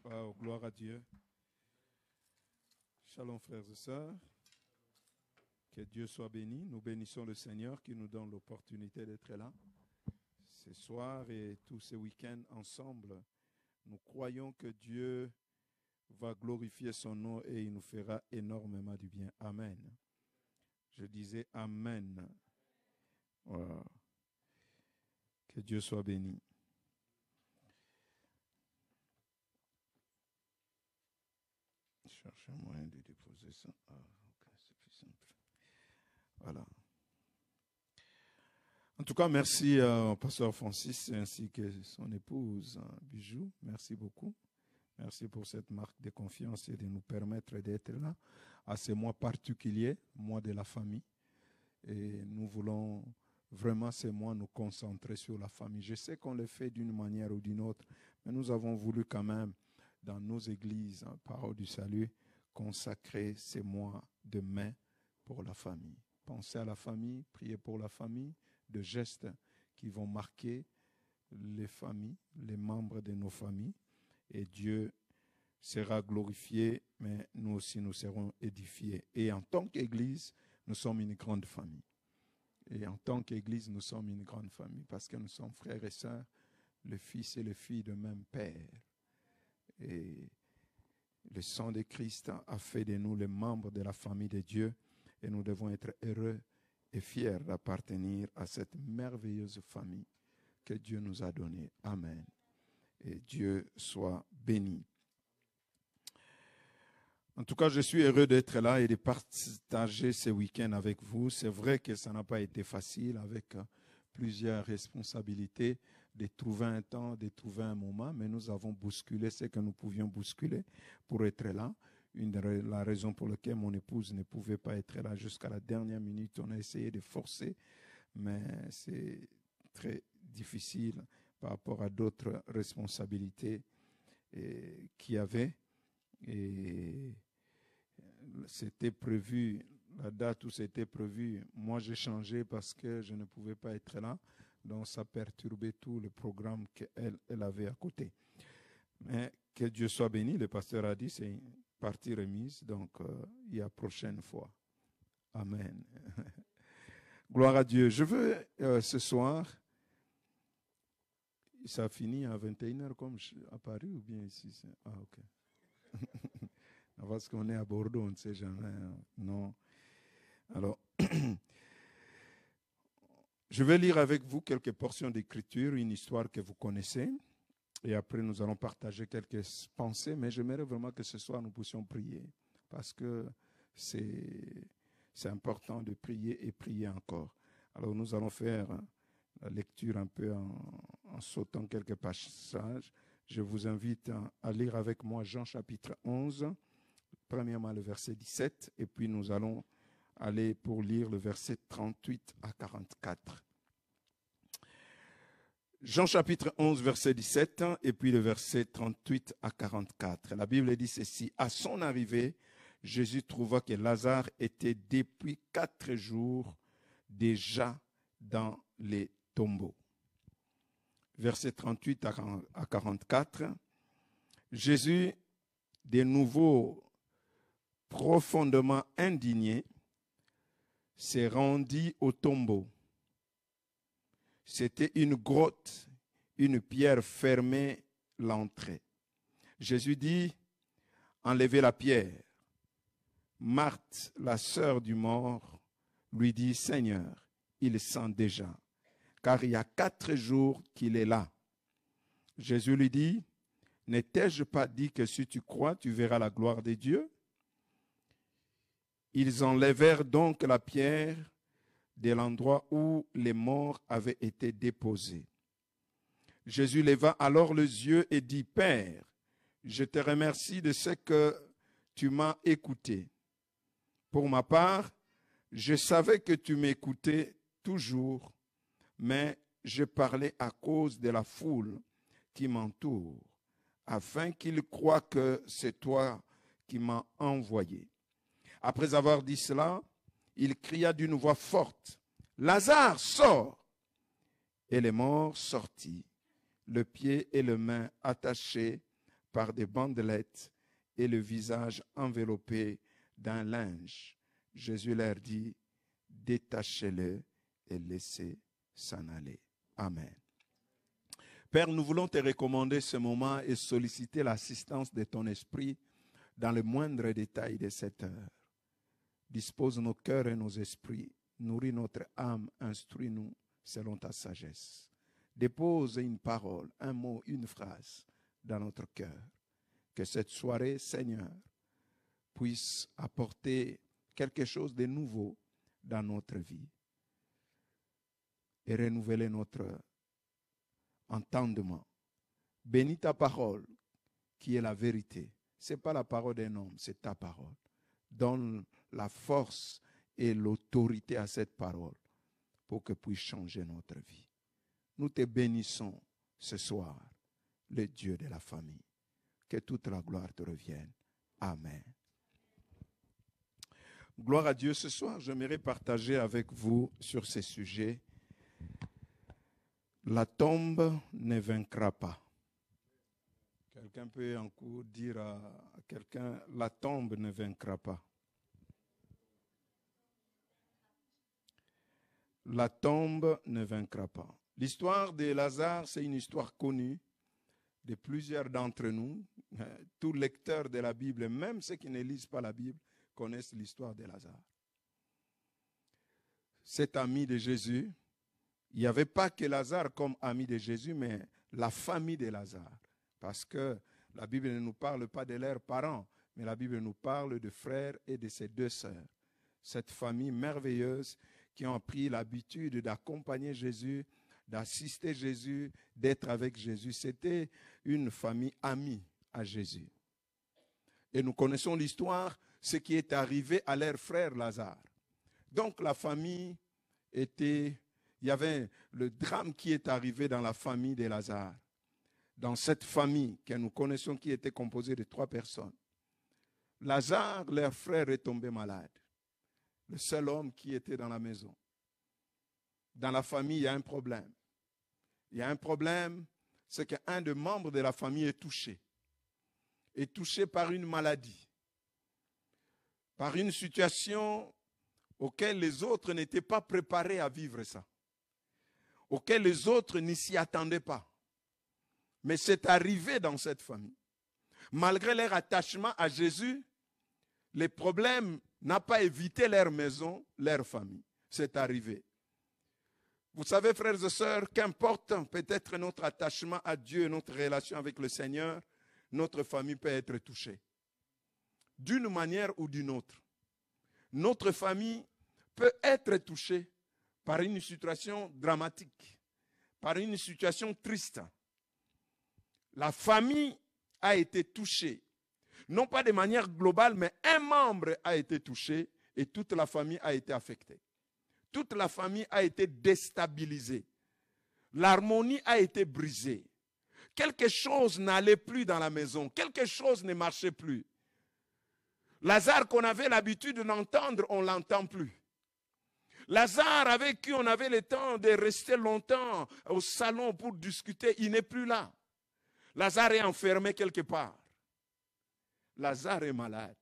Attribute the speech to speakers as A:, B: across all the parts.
A: Wow, gloire à Dieu. Shalom frères et sœurs. Que Dieu soit béni. Nous bénissons le Seigneur qui nous donne l'opportunité d'être là. Ce soir et tous ces week-ends ensemble, nous croyons que Dieu va glorifier son nom et il nous fera énormément du bien. Amen. Je disais Amen. Wow. Que Dieu soit béni. Cherche un moyen de déposer ça. Ah, ok, c'est plus simple. Voilà. En tout cas, merci au pasteur Francis ainsi que son épouse Bijou. Merci beaucoup. Merci pour cette marque de confiance et de nous permettre d'être là à ces mois particuliers, mois de la famille. Et nous voulons vraiment ces mois nous concentrer sur la famille. Je sais qu'on le fait d'une manière ou d'une autre, mais nous avons voulu quand même, dans nos églises, Parole du Salut, consacrer ces mois de mai pour la famille. Pensez à la famille, priez pour la famille, de gestes qui vont marquer les familles, les membres de nos familles. Et Dieu sera glorifié, mais nous aussi nous serons édifiés. Et en tant qu'Église, nous sommes une grande famille. Et en tant qu'Église, nous sommes une grande famille parce que nous sommes frères et sœurs, le fils et les filles de même Père. Et le sang de Christ a fait de nous les membres de la famille de Dieu et nous devons être heureux et fiers d'appartenir à cette merveilleuse famille que Dieu nous a donnée. Amen. Et Dieu soit béni. En tout cas, je suis heureux d'être là et de partager ce week-end avec vous. C'est vrai que ça n'a pas été facile avec plusieurs responsabilités, de trouver un temps, de trouver un moment, mais nous avons bousculé ce que nous pouvions bousculer pour être là. La raison pour laquelle mon épouse ne pouvait pas être là jusqu'à la dernière minute, on a essayé de forcer, mais c'est très difficile par rapport à d'autres responsabilités qu'il y avait. Et c'était prévu, la date où c'était prévu, moi j'ai changé parce que je ne pouvais pas être là, donc ça perturbait tout le programme qu'elle avait à côté. Mais que Dieu soit béni, le pasteur a dit, c'est une partie remise, donc il y a prochaine fois. Amen. Gloire à Dieu. Je veux ce soir, ça finit à 21h comme à Paris ou bien ici? Ah, ok. Parce qu'on est à Bordeaux, on ne sait jamais. Non. Alors, je vais lire avec vous quelques portions d'écriture, une histoire que vous connaissez. Et après, nous allons partager quelques pensées. Mais j'aimerais vraiment que ce soir, nous puissions prier. Parce que c'est important de prier et prier encore. Alors, nous allons faire la lecture un peu en sautant quelques passages. Je vous invite à lire avec moi Jean chapitre 11. Premièrement, le verset 17, et puis nous allons aller pour lire le verset 38 à 44. Jean chapitre 11, verset 17, et puis le verset 38 à 44. La Bible dit ceci: à son arrivée, Jésus trouva que Lazare était depuis 4 jours déjà dans les tombeaux. Verset 38 à 44. Jésus, de nouveau profondément indigné, s'est rendu au tombeau. C'était une grotte, une pierre fermait l'entrée. Jésus dit: enlevez la pierre. Marthe, la sœur du mort, lui dit: Seigneur, il sent déjà, car il y a 4 jours qu'il est là. Jésus lui dit: n'ai-je pas dit que si tu crois, tu verras la gloire de Dieu? Ils enlevèrent donc la pierre de l'endroit où les morts avaient été déposés. Jésus leva alors les yeux et dit: Père, je te remercie de ce que tu m'as écouté. Pour ma part, je savais que tu m'écoutais toujours, mais je parlais à cause de la foule qui m'entoure, afin qu'ils croient que c'est toi qui m'as envoyé. Après avoir dit cela, il cria d'une voix forte: Lazare, sors! Et le mort sortit, le pied et les mains attachés par des bandelettes et le visage enveloppé d'un linge. Jésus leur dit, détachez-le et laissez s'en aller. Amen. Père, nous voulons te recommander ce moment et solliciter l'assistance de ton esprit dans le moindre détail de cette heure. Dispose nos cœurs et nos esprits, nourris notre âme, instruis-nous selon ta sagesse. Dépose une parole, un mot, une phrase dans notre cœur. Que cette soirée, Seigneur, puisse apporter quelque chose de nouveau dans notre vie et renouveler notre entendement. Bénis ta parole qui est la vérité. Ce n'est pas la parole d'un homme, c'est ta parole. Donne la force et l'autorité à cette parole pour que puisse changer notre vie. Nous te bénissons ce soir, le Dieu de la famille. Que toute la gloire te revienne. Amen. Gloire à Dieu. Ce soir, j'aimerais partager avec vous sur ces sujets. La tombe ne vaincra pas. Quelqu'un peut en cours dire à quelqu'un, la tombe ne vaincra pas. La tombe ne vaincra pas. L'histoire de Lazare, c'est une histoire connue de plusieurs d'entre nous. Tous lecteurs de la Bible, même ceux qui ne lisent pas la Bible, connaissent l'histoire de Lazare. Cet ami de Jésus, il n'y avait pas que Lazare comme ami de Jésus, mais la famille de Lazare. Parce que la Bible ne nous parle pas de leurs parents, mais la Bible nous parle de frères et de ses deux sœurs. Cette famille merveilleuse qui ont pris l'habitude d'accompagner Jésus, d'assister Jésus, d'être avec Jésus. C'était une famille amie à Jésus. Et nous connaissons l'histoire, ce qui est arrivé à leur frère Lazare. Donc la famille était, il y avait le drame qui est arrivé dans la famille de Lazare. Dans cette famille que nous connaissons qui était composée de 3 personnes. Lazare, leur frère, est tombé malade. Le seul homme qui était dans la maison. Dans la famille, il y a un problème. Il y a un problème, c'est qu'un des membres de la famille est touché. Est touché par une maladie. Par une situation auquel les autres n'étaient pas préparés à vivre ça. Auquel les autres ne s'y attendaient pas. Mais c'est arrivé dans cette famille. Malgré leur attachement à Jésus, les problèmes n'ont pas évité leur maison, leur famille. C'est arrivé. Vous savez, frères et sœurs, qu'importe peut-être notre attachement à Dieu, notre relation avec le Seigneur, notre famille peut être touchée. D'une manière ou d'une autre. Notre famille peut être touchée par une situation dramatique, par une situation triste. La famille a été touchée, non pas de manière globale, mais un membre a été touché et toute la famille a été affectée. Toute la famille a été déstabilisée. L'harmonie a été brisée. Quelque chose n'allait plus dans la maison. Quelque chose ne marchait plus. Lazare qu'on avait l'habitude d'entendre, on ne l'entend plus. Lazare avec qui on avait le temps de rester longtemps au salon pour discuter, il n'est plus là. Lazare est enfermé quelque part. Lazare est malade.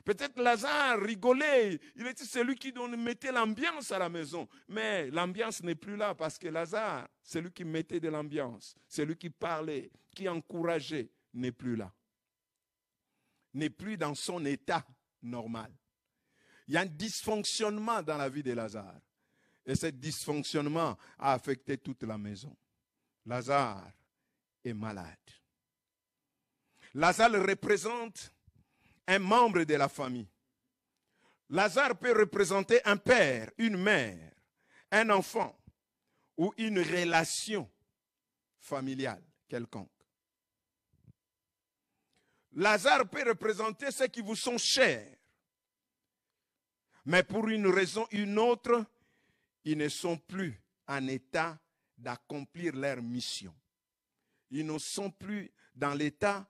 A: Peut-être Lazare rigolait, il était celui qui mettait l'ambiance à la maison. Mais l'ambiance n'est plus là parce que Lazare, celui qui mettait de l'ambiance, celui qui parlait, qui encourageait, n'est plus là. N'est plus dans son état normal. Il y a un dysfonctionnement dans la vie de Lazare. Et ce dysfonctionnement a affecté toute la maison. Lazare est malade. Lazare représente un membre de la famille. Lazare peut représenter un père, une mère, un enfant ou une relation familiale quelconque. Lazare peut représenter ceux qui vous sont chers. Mais pour une raison ou une autre, ils ne sont plus en état d'accomplir leur mission. Ils ne sont plus dans l'état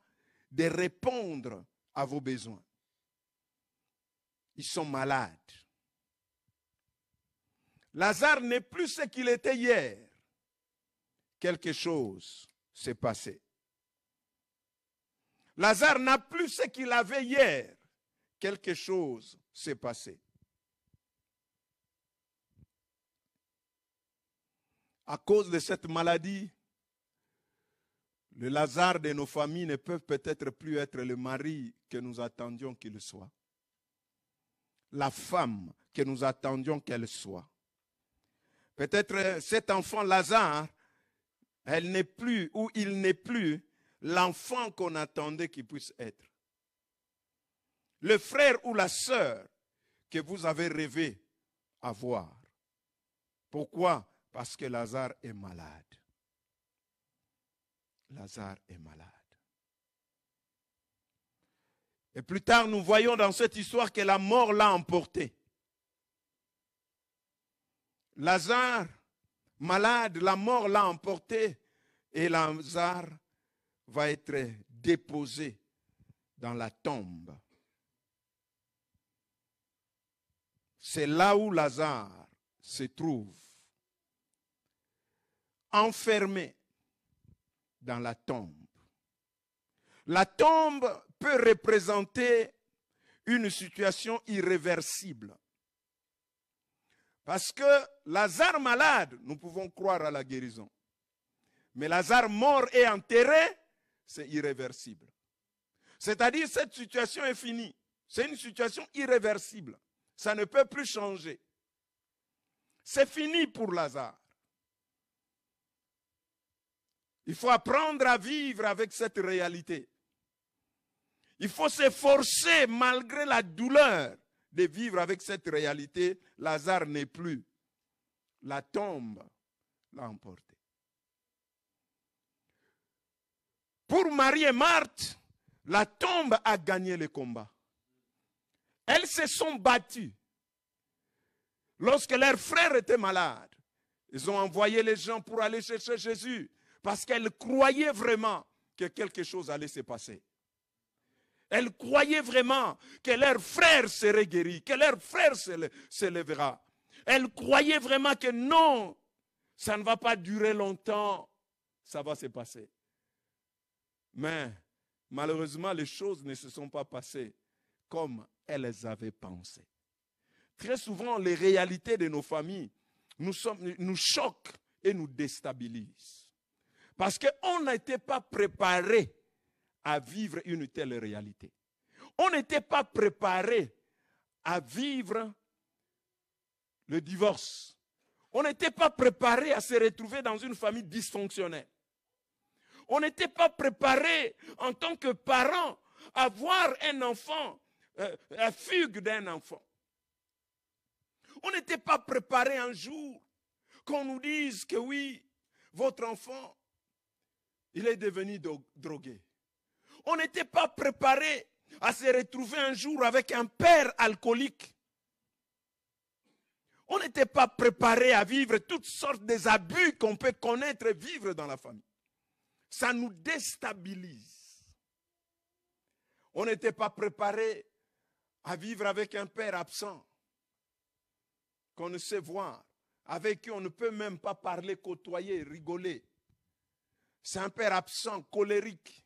A: de répondre à vos besoins. Ils sont malades. Lazare n'est plus ce qu'il était hier. Quelque chose s'est passé. Lazare n'a plus ce qu'il avait hier. Quelque chose s'est passé. À cause de cette maladie, le Lazare de nos familles ne peut peut-être plus être le mari que nous attendions qu'il soit. La femme que nous attendions qu'elle soit. Peut-être cet enfant Lazare, elle n'est plus ou il n'est plus l'enfant qu'on attendait qu'il puisse être. Le frère ou la sœur que vous avez rêvé avoir. Pourquoi? Parce que Lazare est malade. Lazare est malade. Et plus tard, nous voyons dans cette histoire que la mort l'a emporté. Lazare, malade, la mort l'a emporté et Lazare va être déposé dans la tombe. C'est là où Lazare se trouve, enfermé dans la tombe. La tombe peut représenter une situation irréversible. Parce que Lazare malade, nous pouvons croire à la guérison. Mais Lazare mort et enterré, c'est irréversible. C'est-à-dire cette situation est finie. C'est une situation irréversible. Ça ne peut plus changer. C'est fini pour Lazare. Il faut apprendre à vivre avec cette réalité. Il faut s'efforcer malgré la douleur de vivre avec cette réalité. Lazare n'est plus. La tombe l'a emporté. Pour Marie et Marthe, la tombe a gagné le combat. Elles se sont battues. Lorsque leur frère était malade, ils ont envoyé les gens pour aller chercher Jésus parce qu'elles croyaient vraiment que quelque chose allait se passer. Elles croyaient vraiment que leur frère serait guéri, que leur frère se lèvera. Elles croyaient vraiment que non, ça ne va pas durer longtemps, ça va se passer. Mais malheureusement, les choses ne se sont pas passées comme elles avaient pensé. Très souvent, les réalités de nos familles nous choquent et nous déstabilisent. Parce qu'on n'était pas préparé à vivre une telle réalité. On n'était pas préparé à vivre le divorce. On n'était pas préparé à se retrouver dans une famille dysfonctionnelle. On n'était pas préparé en tant que parents à voir un enfant, la fugue d'un enfant. On n'était pas préparé un jour qu'on nous dise que oui, votre enfant, il est devenu drogué. On n'était pas préparé à se retrouver un jour avec un père alcoolique. On n'était pas préparé à vivre toutes sortes d'abus qu'on peut connaître et vivre dans la famille. Ça nous déstabilise. On n'était pas préparé à vivre avec un père absent, qu'on ne sait voir, avec qui on ne peut même pas parler, côtoyer, rigoler. C'est un père absent, colérique,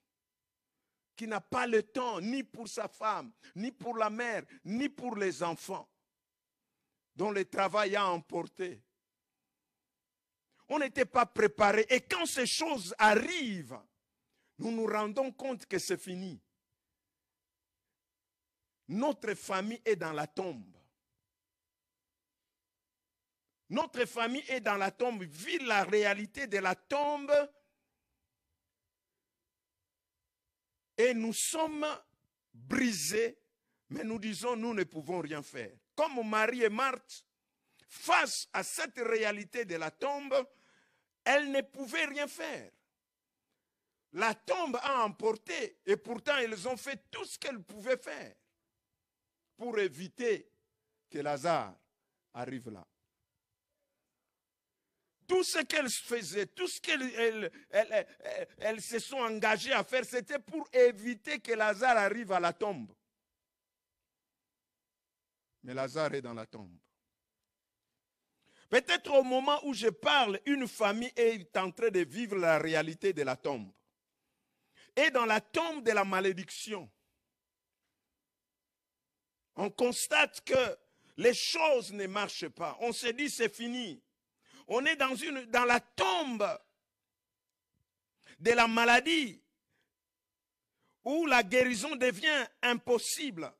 A: qui n'a pas le temps ni pour sa femme, ni pour la mère, ni pour les enfants, dont le travail a emporté. On n'était pas préparé. Et quand ces choses arrivent, nous nous rendons compte que c'est fini. Notre famille est dans la tombe. Notre famille est dans la tombe, vit la réalité de la tombe. Et nous sommes brisés, mais nous disons, nous ne pouvons rien faire. Comme Marie et Marthe, face à cette réalité de la tombe, elles ne pouvaient rien faire. La tombe a emporté, et pourtant elles ont fait tout ce qu'elles pouvaient faire pour éviter que Lazare arrive là. Tout ce qu'elles faisaient, tout ce qu'elles se sont engagées à faire, c'était pour éviter que Lazare arrive à la tombe. Mais Lazare est dans la tombe. Peut-être au moment où je parle, une famille est en train de vivre la réalité de la tombe. est dans la tombe de la malédiction. On constate que les choses ne marchent pas. On se dit c'est fini. On est dans la tombe de la maladie où la guérison devient impossible.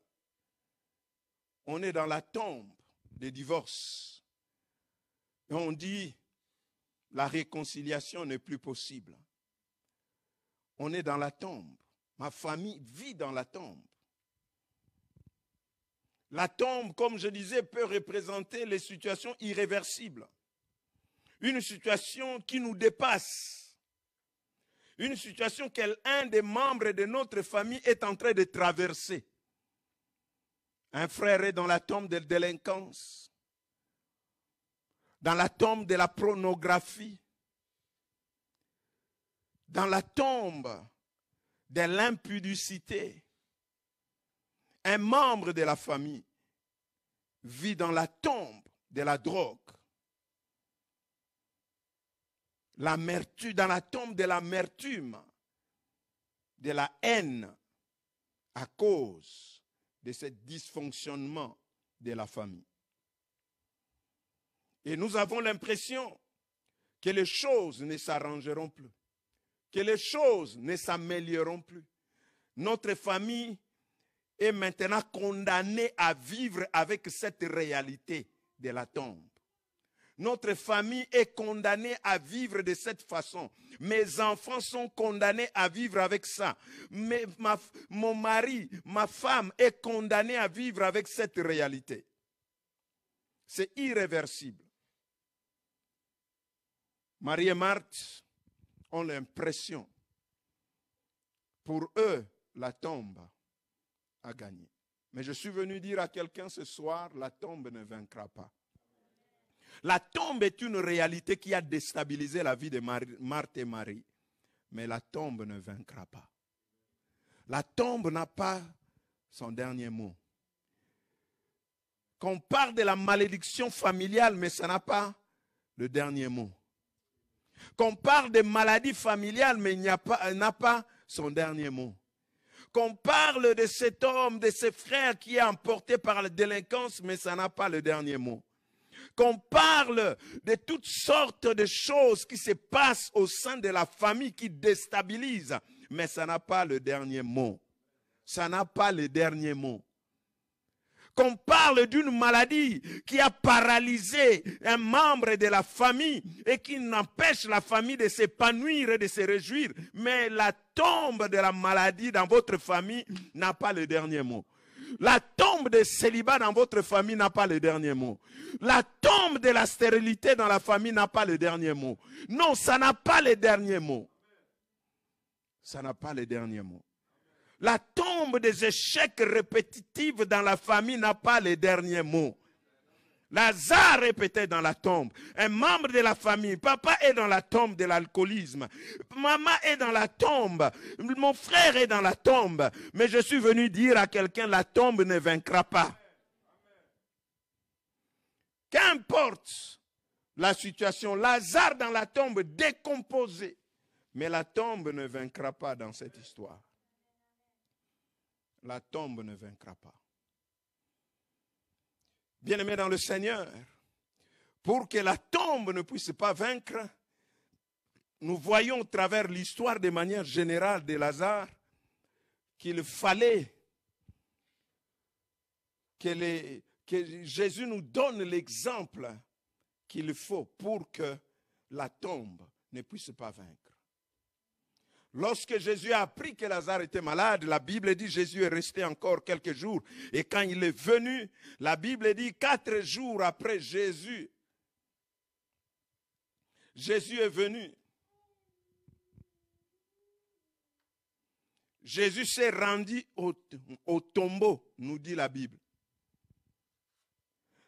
A: On est dans la tombe des divorces. Et on dit la réconciliation n'est plus possible. On est dans la tombe. Ma famille vit dans la tombe. La tombe, comme je disais, peut représenter les situations irréversibles. Une situation qui nous dépasse. Une situation qu'un des membres de notre famille est en train de traverser. Un frère est dans la tombe de la délinquance, dans la tombe de la pornographie, dans la tombe de l'impudicité. Un membre de la famille vit dans la tombe de la drogue. L'amertume, dans la tombe de l'amertume, de la haine, à cause de ce dysfonctionnement de la famille. Et nous avons l'impression que les choses ne s'arrangeront plus, que les choses ne s'amélioreront plus. Notre famille est maintenant condamnée à vivre avec cette réalité de la tombe. Notre famille est condamnée à vivre de cette façon. Mes enfants sont condamnés à vivre avec ça. Mon mari, ma femme est condamnée à vivre avec cette réalité. C'est irréversible. Marie et Marthe ont l'impression, pour eux, la tombe a gagné. Mais je suis venu dire à quelqu'un ce soir, la tombe ne vaincra pas. La tombe est une réalité qui a déstabilisé la vie de Marthe et Marie. Mais la tombe ne vaincra pas. La tombe n'a pas son dernier mot. Qu'on parle de la malédiction familiale, mais ça n'a pas le dernier mot. Qu'on parle de maladie familiale, mais il n'a pas son dernier mot. Qu'on parle de cet homme, de ses frères qui est emporté par la délinquance, mais ça n'a pas le dernier mot. Qu'on parle de toutes sortes de choses qui se passent au sein de la famille qui déstabilisent, mais ça n'a pas le dernier mot. Ça n'a pas le dernier mot. Qu'on parle d'une maladie qui a paralysé un membre de la famille et qui n'empêche la famille de s'épanouir et de se réjouir, mais la tombe de la maladie dans votre famille n'a pas le dernier mot. La tombe de célibat dans votre famille n'a pas le dernier mot. La tombe de la stérilité dans la famille n'a pas le dernier mot. Non, ça n'a pas le dernier mot. Ça n'a pas le dernier mot. La tombe des échecs répétitifs dans la famille n'a pas le dernier mot. Lazare est peut-être dans la tombe. Un membre de la famille. Papa est dans la tombe de l'alcoolisme. Maman est dans la tombe. Mon frère est dans la tombe. Mais je suis venu dire à quelqu'un, la tombe ne vaincra pas. Qu'importe la situation. Lazare dans la tombe décomposé. Mais la tombe ne vaincra pas dans cette histoire. La tombe ne vaincra pas. Bien-aimés dans le Seigneur, pour que la tombe ne puisse pas vaincre, nous voyons au travers l'histoire de manière générale de Lazare qu'il fallait que Jésus nous donne l'exemple qu'il faut pour que la tombe ne puisse pas vaincre. Lorsque Jésus a appris que Lazare était malade, la Bible dit que Jésus est resté encore quelques jours. Et quand il est venu, la Bible dit 4 jours après Jésus est venu. Jésus s'est rendu au tombeau, nous dit la Bible.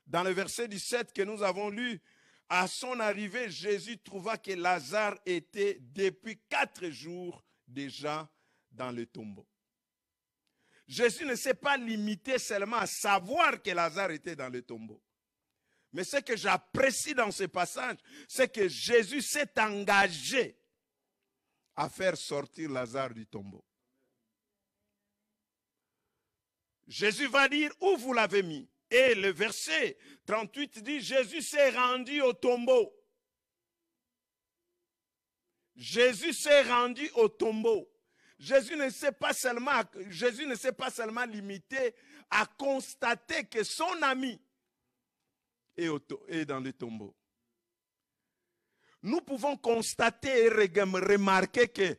A: Dans le verset 17 que nous avons lu, à son arrivée, Jésus trouva que Lazare était depuis 4 jours déjà dans le tombeau. Jésus ne s'est pas limité seulement à savoir que Lazare était dans le tombeau. Mais ce que j'apprécie dans ce passage, c'est que Jésus s'est engagé à faire sortir Lazare du tombeau. Jésus va dire où vous l'avez mis. Et le verset 38 dit, Jésus s'est rendu au tombeau. Jésus s'est rendu au tombeau. Jésus ne s'est pas seulement limité à constater que son ami est dans le tombeau. Nous pouvons constater et remarquer que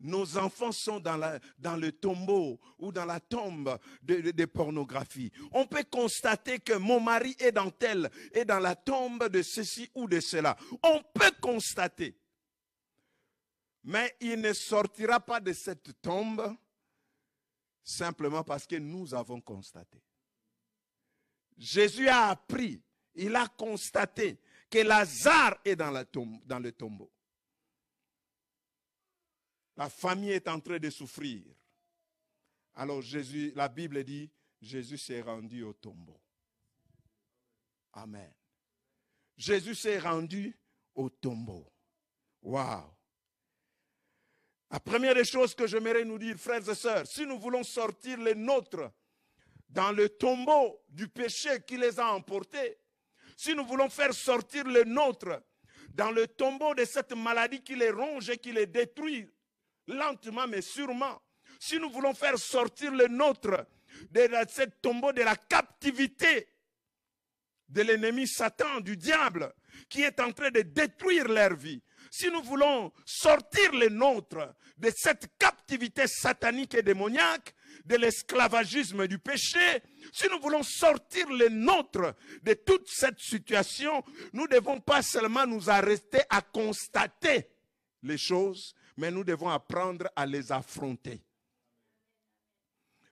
A: nos enfants sont dans le tombeau ou dans la tombe de pornographie. On peut constater que mon mari est dans la tombe de ceci ou de cela. On peut constater. Mais il ne sortira pas de cette tombe simplement parce que nous avons constaté. Jésus a appris, il a constaté que Lazare est dans le tombeau. La famille est en train de souffrir. Alors la Bible dit, Jésus s'est rendu au tombeau. Amen. Jésus s'est rendu au tombeau. Waouh! La première des choses que j'aimerais nous dire, frères et sœurs, si nous voulons sortir les nôtres dans le tombeau du péché qui les a emportés, si nous voulons faire sortir les nôtres dans le tombeau de cette maladie qui les ronge et qui les détruit lentement mais sûrement, si nous voulons faire sortir les nôtres de cette tombeau de la captivité de l'ennemi Satan, du diable, qui est en train de détruire leur vie, si nous voulons sortir les nôtres de cette captivité satanique et démoniaque, de l'esclavagisme du péché, si nous voulons sortir les nôtres de toute cette situation, nous ne devons pas seulement nous arrêter à constater les choses, mais nous devons apprendre à les affronter.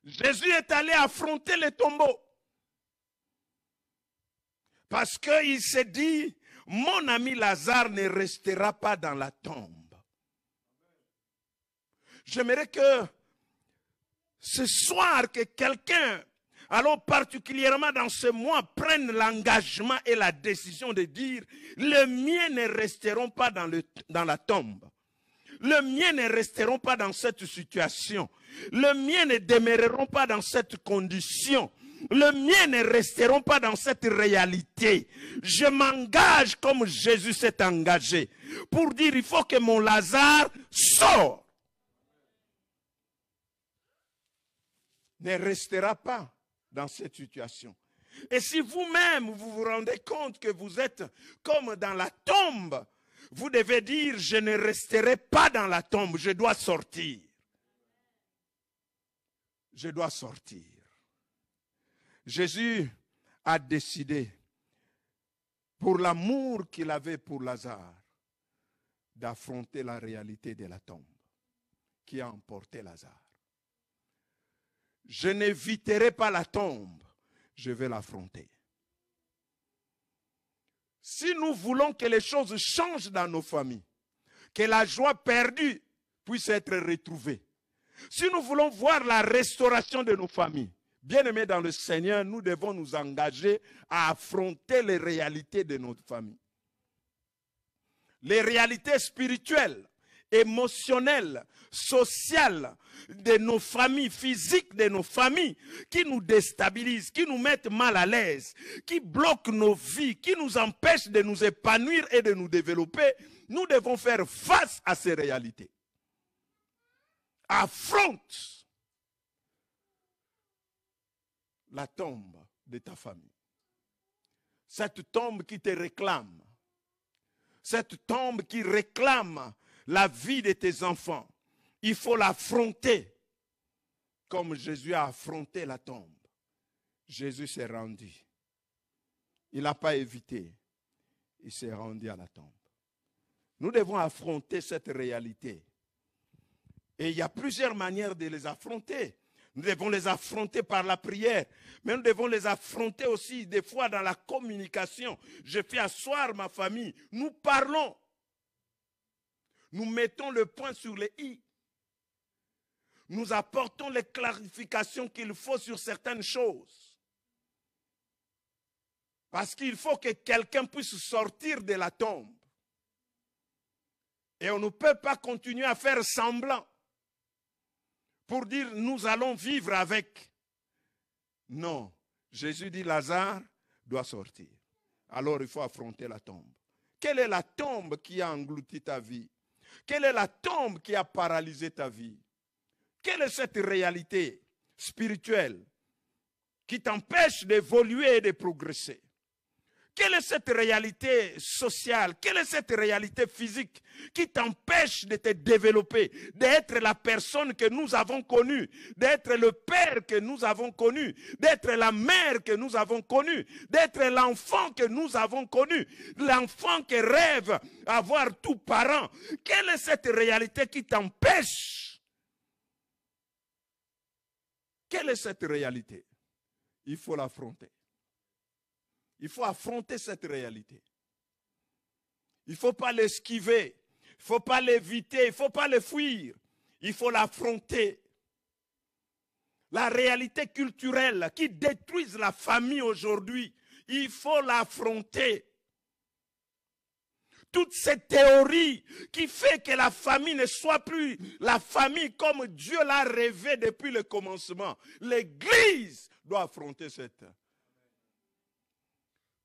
A: Jésus est allé affronter les tombeaux parce qu'il s'est dit, mon ami Lazare ne restera pas dans la tombe. J'aimerais que ce soir, que quelqu'un, alors particulièrement dans ce mois, prenne l'engagement et la décision de dire, les miens ne resteront pas dans la tombe. Les miens ne resteront pas dans cette situation. Les miens ne demeureront pas dans cette condition. Les miens ne resteront pas dans cette réalité. Je m'engage comme Jésus s'est engagé pour dire il faut que mon Lazare sorte. Ne restera pas dans cette situation. Et si vous-même vous vous rendez compte que vous êtes comme dans la tombe, vous devez dire je ne resterai pas dans la tombe, je dois sortir. Je dois sortir. Jésus a décidé, pour l'amour qu'il avait pour Lazare, d'affronter la réalité de la tombe qui a emporté Lazare. Je n'éviterai pas la tombe, je vais l'affronter. Si nous voulons que les choses changent dans nos familles, que la joie perdue puisse être retrouvée, si nous voulons voir la restauration de nos familles, bien-aimés dans le Seigneur, nous devons nous engager à affronter les réalités de notre famille. Les réalités spirituelles, émotionnelles, sociales de nos familles, physiques de nos familles, qui nous déstabilisent, qui nous mettent mal à l'aise, qui bloquent nos vies, qui nous empêchent de nous épanouir et de nous développer. Nous devons faire face à ces réalités. Affronte la tombe de ta famille. Cette tombe qui te réclame. Cette tombe qui réclame la vie de tes enfants. Il faut l'affronter comme Jésus a affronté la tombe. Jésus s'est rendu. Il n'a pas évité. Il s'est rendu à la tombe. Nous devons affronter cette réalité. Et il y a plusieurs manières de les affronter. Nous devons les affronter par la prière. Mais nous devons les affronter aussi des fois dans la communication. Je fais asseoir ma famille. Nous parlons. Nous mettons le point sur les i. Nous apportons les clarifications qu'il faut sur certaines choses. Parce qu'il faut que quelqu'un puisse sortir de la tombe. Et on ne peut pas continuer à faire semblant pour dire nous allons vivre avec. Non, Jésus dit Lazare doit sortir. Alors il faut affronter la tombe. Quelle est la tombe qui a englouti ta vie? Quelle est la tombe qui a paralysé ta vie? Quelle est cette réalité spirituelle qui t'empêche d'évoluer et de progresser? Quelle est cette réalité sociale? Quelle est cette réalité physique qui t'empêche de te développer, d'être la personne que nous avons connue, d'être le père que nous avons connu, d'être la mère que nous avons connue, d'être l'enfant que nous avons connu, l'enfant qui rêve avoir tout parent? Quelle est cette réalité qui t'empêche? Quelle est cette réalité? Il faut l'affronter. Il faut affronter cette réalité. Il ne faut pas l'esquiver. Il ne faut pas l'éviter. Il ne faut pas le fuir. Il faut l'affronter. La réalité culturelle qui détruit la famille aujourd'hui, il faut l'affronter. Toute cette théorie qui fait que la famille ne soit plus la famille comme Dieu l'a rêvé depuis le commencement. L'Église doit affronter cette.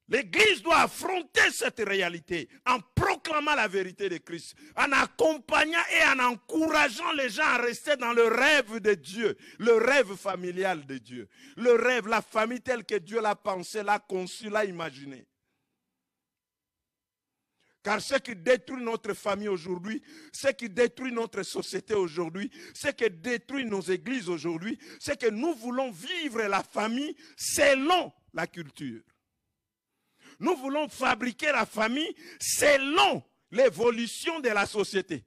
A: L'Église doit affronter cette réalité en proclamant la vérité de Christ, en accompagnant et en encourageant les gens à rester dans le rêve de Dieu, le rêve familial de Dieu, le rêve, la famille telle que Dieu l'a pensée, l'a conçue, l'a imaginée. Car ce qui détruit notre famille aujourd'hui, ce qui détruit notre société aujourd'hui, ce qui détruit nos églises aujourd'hui, c'est que nous voulons vivre la famille selon la culture. Nous voulons fabriquer la famille selon l'évolution de la société.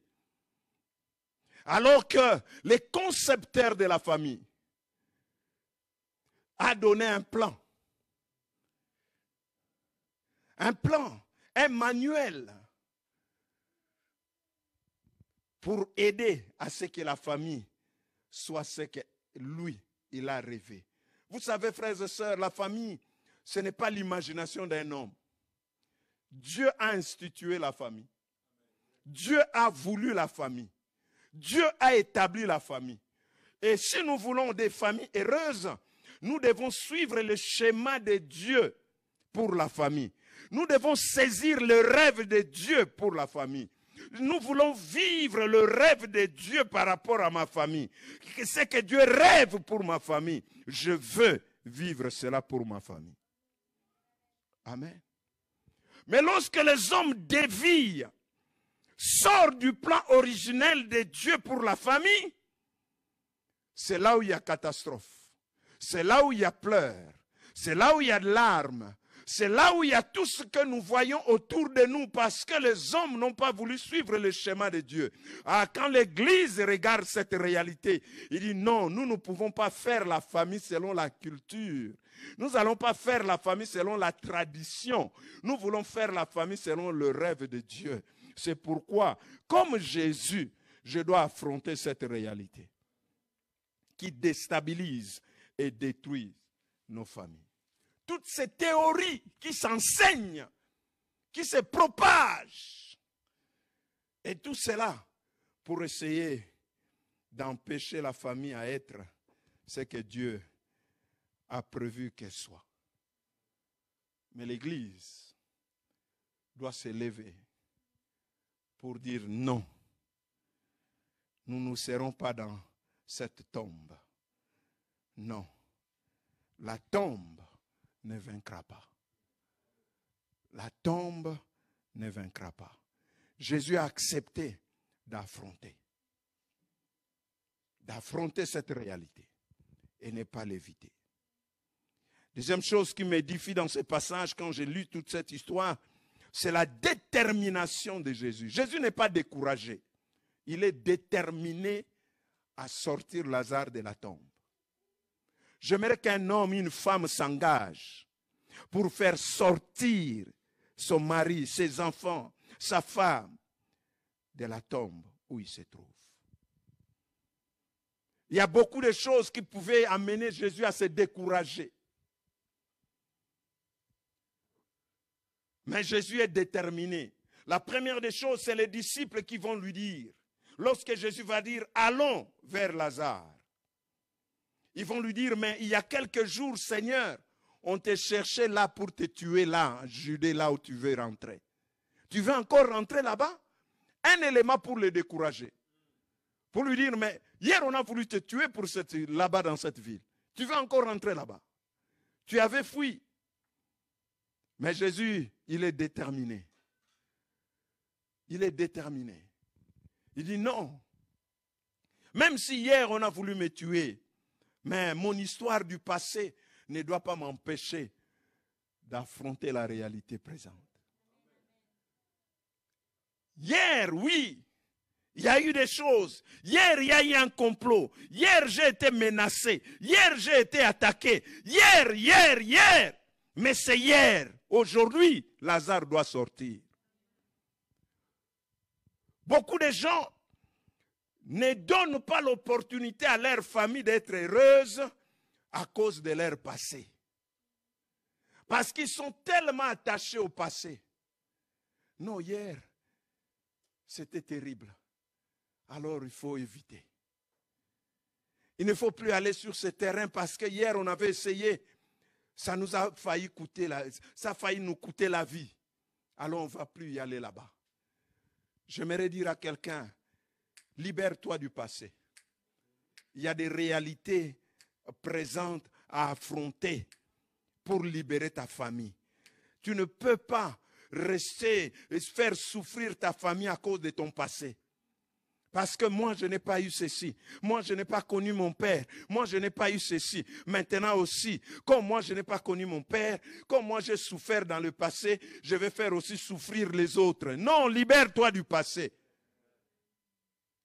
A: Alors que les concepteurs de la famille a donné un plan, un manuel pour aider à ce que la famille soit ce que lui, il a rêvé. Vous savez, frères et sœurs, la famille, ce n'est pas l'imagination d'un homme. Dieu a institué la famille. Dieu a voulu la famille. Dieu a établi la famille. Et si nous voulons des familles heureuses, nous devons suivre le schéma de Dieu pour la famille. Nous devons saisir le rêve de Dieu pour la famille. Nous voulons vivre le rêve de Dieu par rapport à ma famille. C'est que Dieu rêve pour ma famille. Je veux vivre cela pour ma famille. Amen. Mais lorsque les hommes dévient, sortent du plan originel de Dieu pour la famille, c'est là où il y a catastrophe. C'est là où il y a pleurs. C'est là où il y a de larmes. C'est là où il y a tout ce que nous voyons autour de nous parce que les hommes n'ont pas voulu suivre le schéma de Dieu. Ah, quand l'Église regarde cette réalité, il dit non, nous ne pouvons pas faire la famille selon la culture. Nous n'allons pas faire la famille selon la tradition. Nous voulons faire la famille selon le rêve de Dieu. C'est pourquoi, comme Jésus, je dois affronter cette réalité qui déstabilise et détruit nos familles. Toutes ces théories qui s'enseignent, qui se propagent, et tout cela pour essayer d'empêcher la famille à être ce que Dieu a prévu qu'elle soit. Mais l'Église doit se lever pour dire non. Nous ne serons pas dans cette tombe. Non. La tombe ne vaincra pas. La tombe ne vaincra pas. Jésus a accepté d'affronter cette réalité et ne pas l'éviter. Deuxième chose qui m'édifie dans ce passage, quand j'ai lu toute cette histoire, c'est la détermination de Jésus. Jésus n'est pas découragé. Il est déterminé à sortir Lazare de la tombe. J'aimerais qu'un homme, une femme s'engage pour faire sortir son mari, ses enfants, sa femme de la tombe où il se trouve. Il y a beaucoup de choses qui pouvaient amener Jésus à se décourager. Mais Jésus est déterminé.
B: La première des choses, c'est les disciples qui vont lui dire, lorsque Jésus va dire, allons vers Lazare. Ils vont lui dire, mais il y a quelques jours, Seigneur, on t'a cherché là pour te tuer là, en Judée, là où tu veux rentrer. Tu veux encore rentrer là-bas? Un élément pour le décourager. Pour lui dire, mais hier on a voulu te tuer là-bas dans cette ville. Tu veux encore rentrer là-bas? Tu avais fui. Mais Jésus, il est déterminé. Il est déterminé. Il dit non. Même si hier on a voulu me tuer, mais mon histoire du passé ne doit pas m'empêcher d'affronter la réalité présente. Hier, oui, il y a eu des choses. Hier, il y a eu un complot. Hier, j'ai été menacé. Hier, j'ai été attaqué. Hier. Mais c'est hier. Aujourd'hui, Lazare doit sortir. Beaucoup de gens ne donnent pas l'opportunité à leur famille d'être heureuse à cause de leur passé. Parce qu'ils sont tellement attachés au passé. Non, hier, c'était terrible. Alors il faut éviter. Il ne faut plus aller sur ce terrain parce que hier on avait essayé. Ça nous a failli ça a failli nous coûter la vie. Alors on ne va plus y aller là-bas. J'aimerais dire à quelqu'un, libère-toi du passé. Il y a des réalités présentes à affronter pour libérer ta famille. Tu ne peux pas rester et faire souffrir ta famille à cause de ton passé. Parce que moi, je n'ai pas eu ceci. Moi, je n'ai pas connu mon père. Moi, je n'ai pas eu ceci. Maintenant aussi, comme moi, je n'ai pas connu mon père, comme moi, j'ai souffert dans le passé, je vais faire aussi souffrir les autres. Non, libère-toi du passé.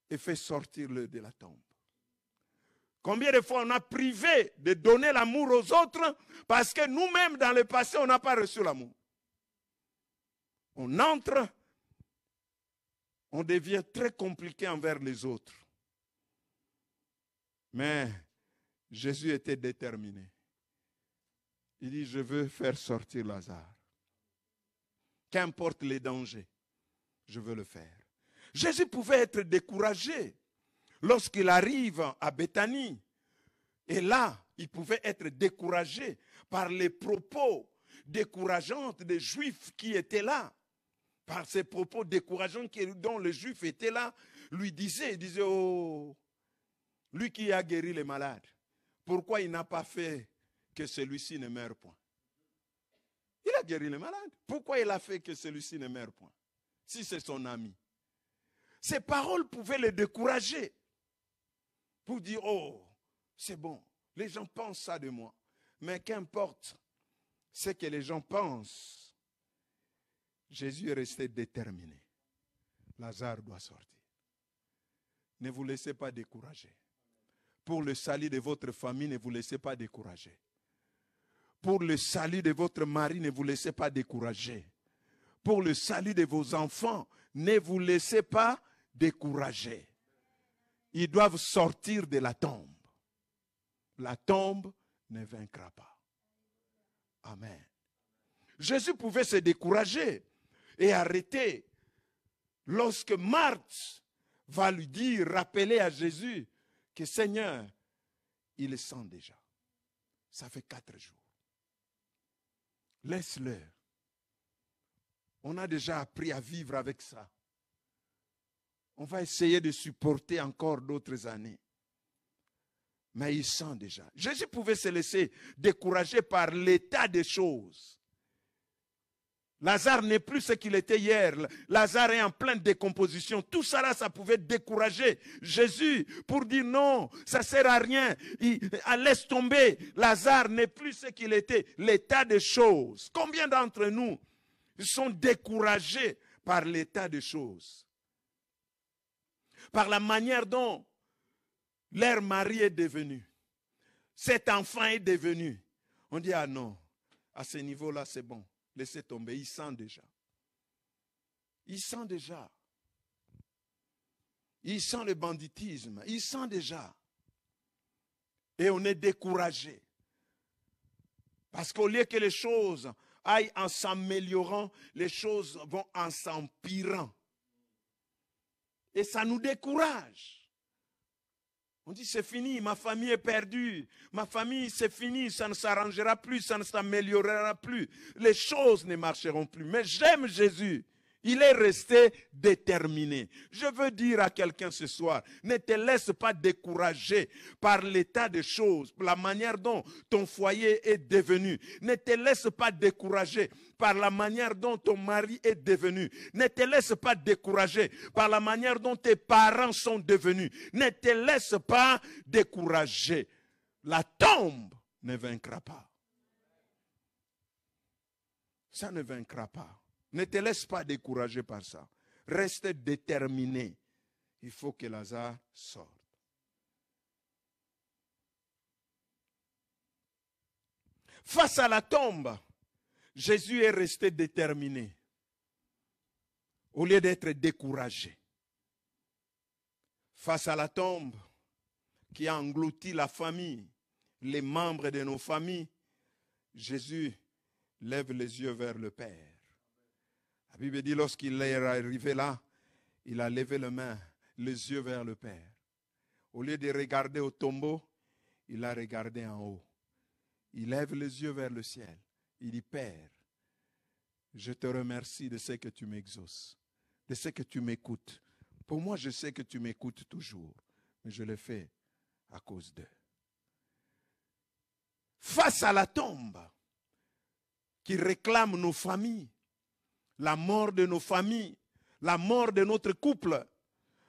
B: Et fais sortir-le de la tombe. Combien de fois on a privé de donner l'amour aux autres parce que nous-mêmes, dans le passé, on n'a pas reçu l'amour. On entre, on devient très compliqué envers les autres. Mais Jésus était déterminé. Il dit, je veux faire sortir Lazare. Qu'importe les dangers, je veux le faire. Jésus pouvait être découragé lorsqu'il arrive à Béthanie. Et là, il pouvait être découragé par les propos décourageants des Juifs qui étaient là. Par ces propos décourageants dont les Juifs étaient là, il disait, oh, lui qui a guéri les malades, pourquoi il n'a pas fait que celui-ci ne meure point? Il a guéri les malades. Pourquoi il a fait que celui-ci ne meure point? Si c'est son ami. Ces paroles pouvaient le décourager. Pour dire, oh, c'est bon, les gens pensent ça de moi. Mais qu'importe ce que les gens pensent, Jésus est resté déterminé. Lazare doit sortir. Ne vous laissez pas décourager. Pour le salut de votre famille, ne vous laissez pas décourager. Pour le salut de votre mari, ne vous laissez pas décourager. Pour le salut de vos enfants, ne vous laissez pas décourager. Ils doivent sortir de la tombe. La tombe ne vaincra pas. Amen. Jésus pouvait se décourager et arrêter lorsque Marthe va lui dire, rappeler à Jésus que Seigneur, il le sent déjà. Ça fait 4 jours. Laisse-le. On a déjà appris à vivre avec ça. On va essayer de supporter encore d'autres années. Mais il sent déjà. Jésus pouvait se laisser décourager par l'état des choses. Lazare n'est plus ce qu'il était hier. Lazare est en pleine décomposition. Tout ça là, ça pouvait décourager Jésus pour dire non, ça ne sert à rien. Laisse tomber. Lazare n'est plus ce qu'il était. L'état des choses. Combien d'entre nous sont découragés par l'état des choses? Par la manière dont leur mari est devenu. Cet enfant est devenu. On dit, ah non, à ce niveau-là, c'est bon. Laissez tomber, il sent déjà. Il sent déjà. Il sent le banditisme, il sent déjà. Et on est découragé. Parce qu'au lieu que les choses aille en s'améliorant, les choses vont en s'empirant. Et ça nous décourage. On dit c'est fini, ma famille est perdue, ma famille c'est fini, ça ne s'arrangera plus, ça ne s'améliorera plus, les choses ne marcheront plus. Mais j'aime Jésus, il est resté déterminé. Je veux dire à quelqu'un ce soir, ne te laisse pas décourager par l'état des choses, la manière dont ton foyer est devenu. Ne te laisse pas décourager par la manière dont ton mari est devenu. Ne te laisse pas décourager par la manière dont tes parents sont devenus. Ne te laisse pas décourager. La tombe ne vaincra pas. Ça ne vaincra pas. Ne te laisse pas décourager par ça. Reste déterminé. Il faut que Lazare sorte. Face à la tombe, Jésus est resté déterminé. Au lieu d'être découragé. Face à la tombe qui a englouti la famille, les membres de nos familles, Jésus lève les yeux vers le Père. La Bible dit lorsqu'il est arrivé là, il a levé les yeux vers le Père. Au lieu de regarder au tombeau, il a regardé en haut. Il lève les yeux vers le ciel. Il dit, Père, je te remercie de ce que tu m'exauces, de ce que tu m'écoutes. Pour moi, je sais que tu m'écoutes toujours, mais je le fais à cause d'eux. Face à la tombe qui réclame nos familles, la mort de nos familles, la mort de notre couple,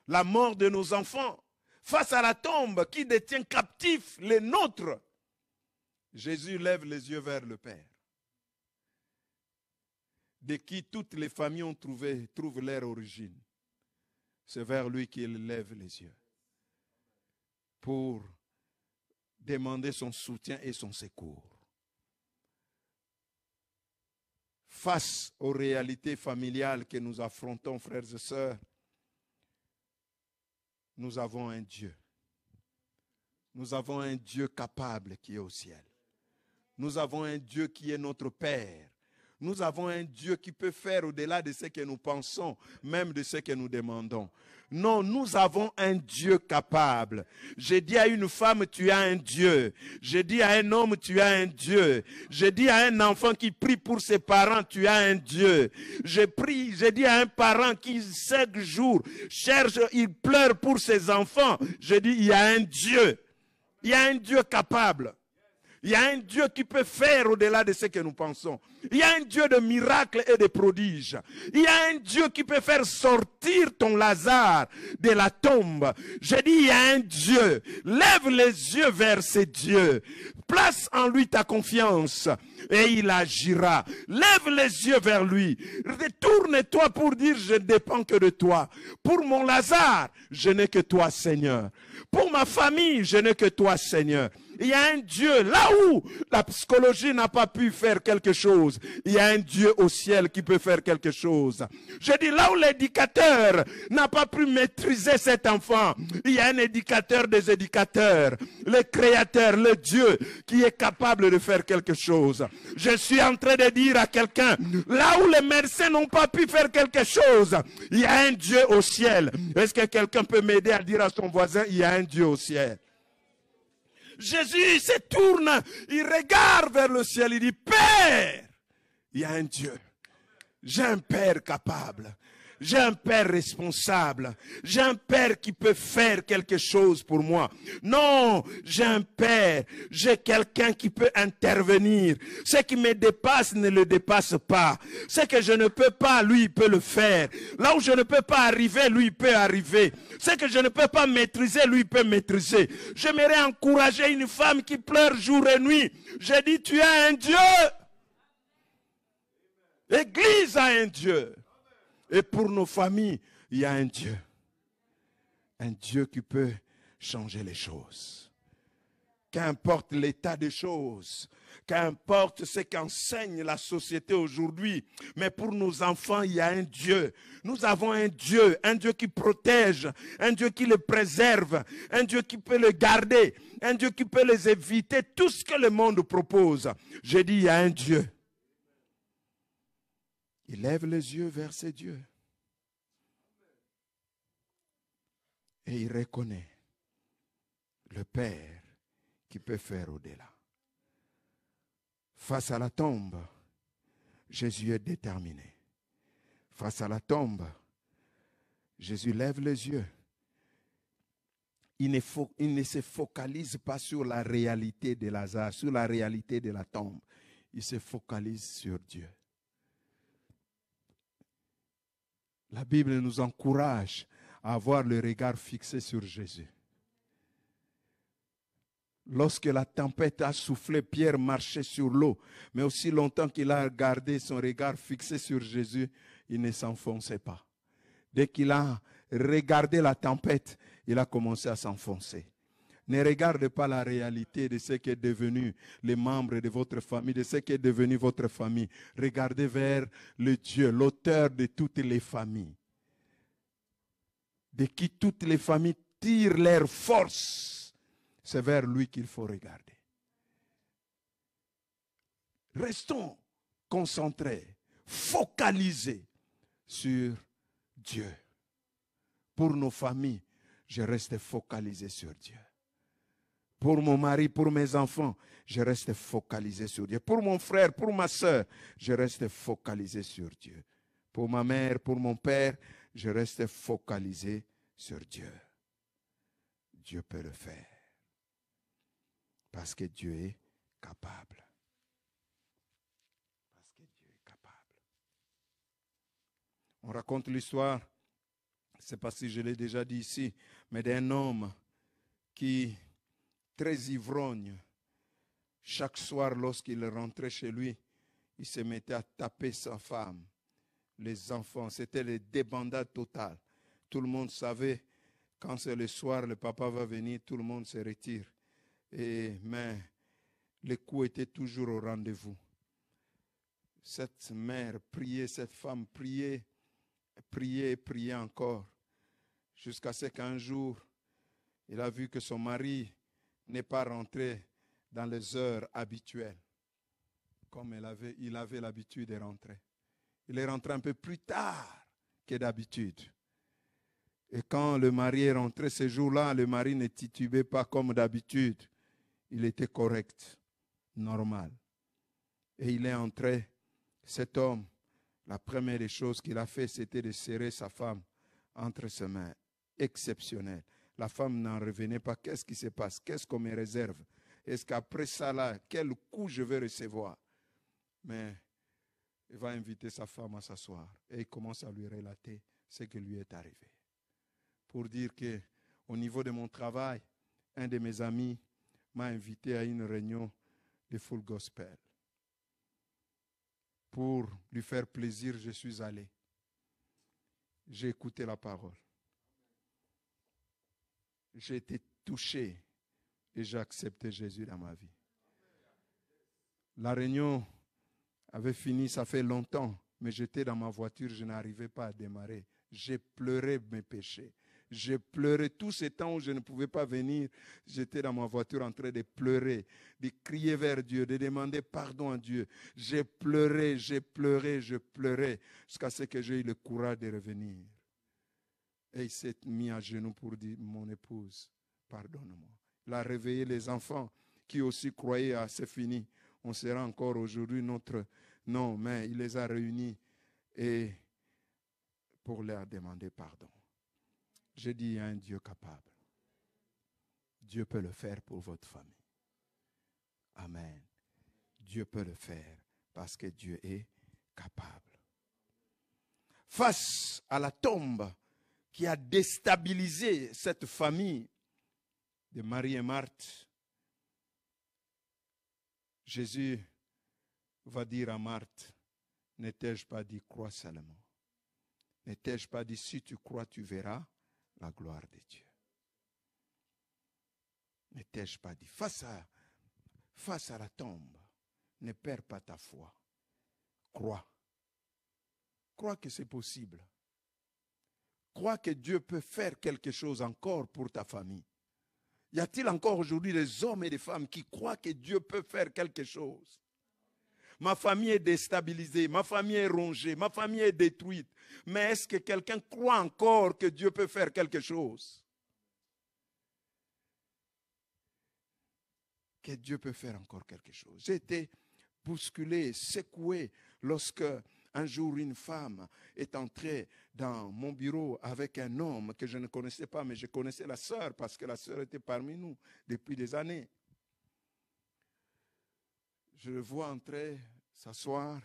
B: la mort de nos enfants, face à la tombe qui détient captifs les nôtres, Jésus lève les yeux vers le Père, de qui toutes les familles trouvent leur origine. C'est vers lui qu'il lève les yeux pour demander son soutien et son secours. Face aux réalités familiales que nous affrontons, frères et sœurs, nous avons un Dieu. Nous avons un Dieu capable qui est au ciel. Nous avons un Dieu qui est notre Père. Nous avons un Dieu qui peut faire au-delà de ce que nous pensons, même de ce que nous demandons. Non, nous avons un Dieu capable. J'ai dit à une femme, tu as un Dieu. J'ai dit à un homme, tu as un Dieu. J'ai dit à un enfant qui prie pour ses parents, tu as un Dieu. J'ai dit à un parent qui chaque jour cherche, il pleure pour ses enfants. J'ai dit, il y a un Dieu. Il y a un Dieu capable. Il y a un Dieu qui peut faire au-delà de ce que nous pensons. Il y a un Dieu de miracles et de prodiges. Il y a un Dieu qui peut faire sortir ton Lazare de la tombe. Je dis, il y a un Dieu. Lève les yeux vers ce Dieu. Place en lui ta confiance et il agira. Lève les yeux vers lui. Retourne-toi pour dire, je ne dépends que de toi. Pour mon Lazare, je n'ai que toi, Seigneur. Pour ma famille, je n'ai que toi, Seigneur. Il y a un Dieu, là où la psychologie n'a pas pu faire quelque chose, il y a un Dieu au ciel qui peut faire quelque chose. Je dis, là où l'éducateur n'a pas pu maîtriser cet enfant, il y a un éducateur des éducateurs, le créateur, le Dieu qui est capable de faire quelque chose. Je suis en train de dire à quelqu'un, là où les médecins n'ont pas pu faire quelque chose, il y a un Dieu au ciel. Est-ce que quelqu'un peut m'aider à dire à son voisin, il y a un Dieu au ciel? Jésus se tourne, il regarde vers le ciel, il dit, Père, il y a un Dieu. J'ai un Père capable. J'ai un Père responsable. J'ai un Père qui peut faire quelque chose pour moi. Non, j'ai un Père. J'ai quelqu'un qui peut intervenir. Ce qui me dépasse ne le dépasse pas. Ce que je ne peux pas, lui, il peut le faire. Là où je ne peux pas arriver, lui, il peut arriver. Ce que je ne peux pas maîtriser, lui, il peut maîtriser. J'aimerais encourager une femme qui pleure jour et nuit. J'ai dit, tu as un Dieu. L'Église a un Dieu. Et pour nos familles, il y a un Dieu. Un Dieu qui peut changer les choses. Qu'importe l'état des choses, qu'importe ce qu'enseigne la société aujourd'hui, mais pour nos enfants, il y a un Dieu. Nous avons un Dieu qui protège, un Dieu qui les préserve, un Dieu qui peut les garder, un Dieu qui peut les éviter, tout ce que le monde propose. J'ai dit, il y a un Dieu. Il lève les yeux vers ses dieux. Et il reconnaît le Père qui peut faire au-delà. Face à la tombe, Jésus est déterminé. Face à la tombe, Jésus lève les yeux. Il ne se focalise pas sur la réalité de Lazare, sur la réalité de la tombe. Il se focalise sur Dieu. La Bible nous encourage à avoir le regard fixé sur Jésus. Lorsque la tempête a soufflé, Pierre marchait sur l'eau. Mais aussi longtemps qu'il a gardé son regard fixé sur Jésus, il ne s'enfonçait pas. Dès qu'il a regardé la tempête, il a commencé à s'enfoncer. Ne regardez pas la réalité de ce qui est devenu les membres de votre famille, de ce qui est devenu votre famille. Regardez vers le Dieu, l'auteur de toutes les familles, de qui toutes les familles tirent leur force. C'est vers lui qu'il faut regarder. Restons concentrés, focalisés sur Dieu. Pour nos familles, je reste focalisé sur Dieu. Pour mon mari, pour mes enfants, je reste focalisé sur Dieu. Pour mon frère, pour ma soeur, je reste focalisé sur Dieu. Pour ma mère, pour mon père, je reste focalisé sur Dieu. Dieu peut le faire. Parce que Dieu est capable. Parce que Dieu est capable. On raconte l'histoire, je ne sais pas si je l'ai déjà dit ici, mais d'un homme qui, très ivrogne, chaque soir lorsqu'il rentrait chez lui, il se mettait à taper sa femme, les enfants. C'était le débandade total. Tout le monde savait, quand c'est le soir, le papa va venir, tout le monde se retire. Mais les coups étaient toujours au rendez-vous. Cette mère priait, cette femme priait, priait encore. Jusqu'à ce qu'un jour, il a vu que son mari n'est pas rentré dans les heures habituelles, comme il avait l'habitude de rentrer. Il est rentré un peu plus tard que d'habitude. Et quand le mari est rentré ce jour-là, le mari ne titubait pas comme d'habitude. Il était correct, normal. Et il est entré, cet homme, la première des choses qu'il a fait, c'était de serrer sa femme entre ses mains. Exceptionnel. La femme n'en revenait pas. Qu'est-ce qui se passe? Qu'est-ce qu'on me réserve? Est-ce qu'après ça, là, quel coup je vais recevoir? Mais il va inviter sa femme à s'asseoir. Et il commence à lui relater ce qui lui est arrivé. Pour dire qu'au niveau de mon travail, un de mes amis m'a invité à une réunion de full gospel. Pour lui faire plaisir, je suis allé. J'ai écouté la parole. J'ai été touché et j'ai accepté Jésus dans ma vie. La réunion avait fini, ça fait longtemps, mais j'étais dans ma voiture, je n'arrivais pas à démarrer. J'ai pleuré mes péchés. J'ai pleuré tout ce temps où je ne pouvais pas venir. J'étais dans ma voiture en train de pleurer, de crier vers Dieu, de demander pardon à Dieu. J'ai pleuré, je pleurais jusqu'à ce que j'ai eu le courage de revenir. Et il s'est mis à genoux pour dire, mon épouse, pardonne-moi. Il a réveillé les enfants qui aussi croyaient à c'est fini. On sera encore aujourd'hui notre... Non, mais il les a réunis et pour leur demander pardon. J'ai dit, il y a un Dieu capable. Dieu peut le faire pour votre famille. Amen. Dieu peut le faire parce que Dieu est capable. Face à la tombe qui a déstabilisé cette famille de Marie et Marthe, Jésus va dire à Marthe, ne t'ai-je pas dit crois seulement? Ne t'ai-je pas dit si tu crois tu verras la gloire de Dieu? Ne t'ai-je pas dit face à la tombe, ne perds pas ta foi. Crois. Crois que c'est possible. Crois que Dieu peut faire quelque chose encore pour ta famille. Y a-t-il encore aujourd'hui des hommes et des femmes qui croient que Dieu peut faire quelque chose? Ma famille est déstabilisée, ma famille est rongée, ma famille est détruite. Mais est-ce que quelqu'un croit encore que Dieu peut faire quelque chose? Que Dieu peut faire encore quelque chose. J'ai été bousculé, secoué lorsque un jour une femme est entrée dans mon bureau avec un homme que je ne connaissais pas, mais je connaissais la sœur parce que la sœur était parmi nous depuis des années. Je le vois entrer, s'asseoir.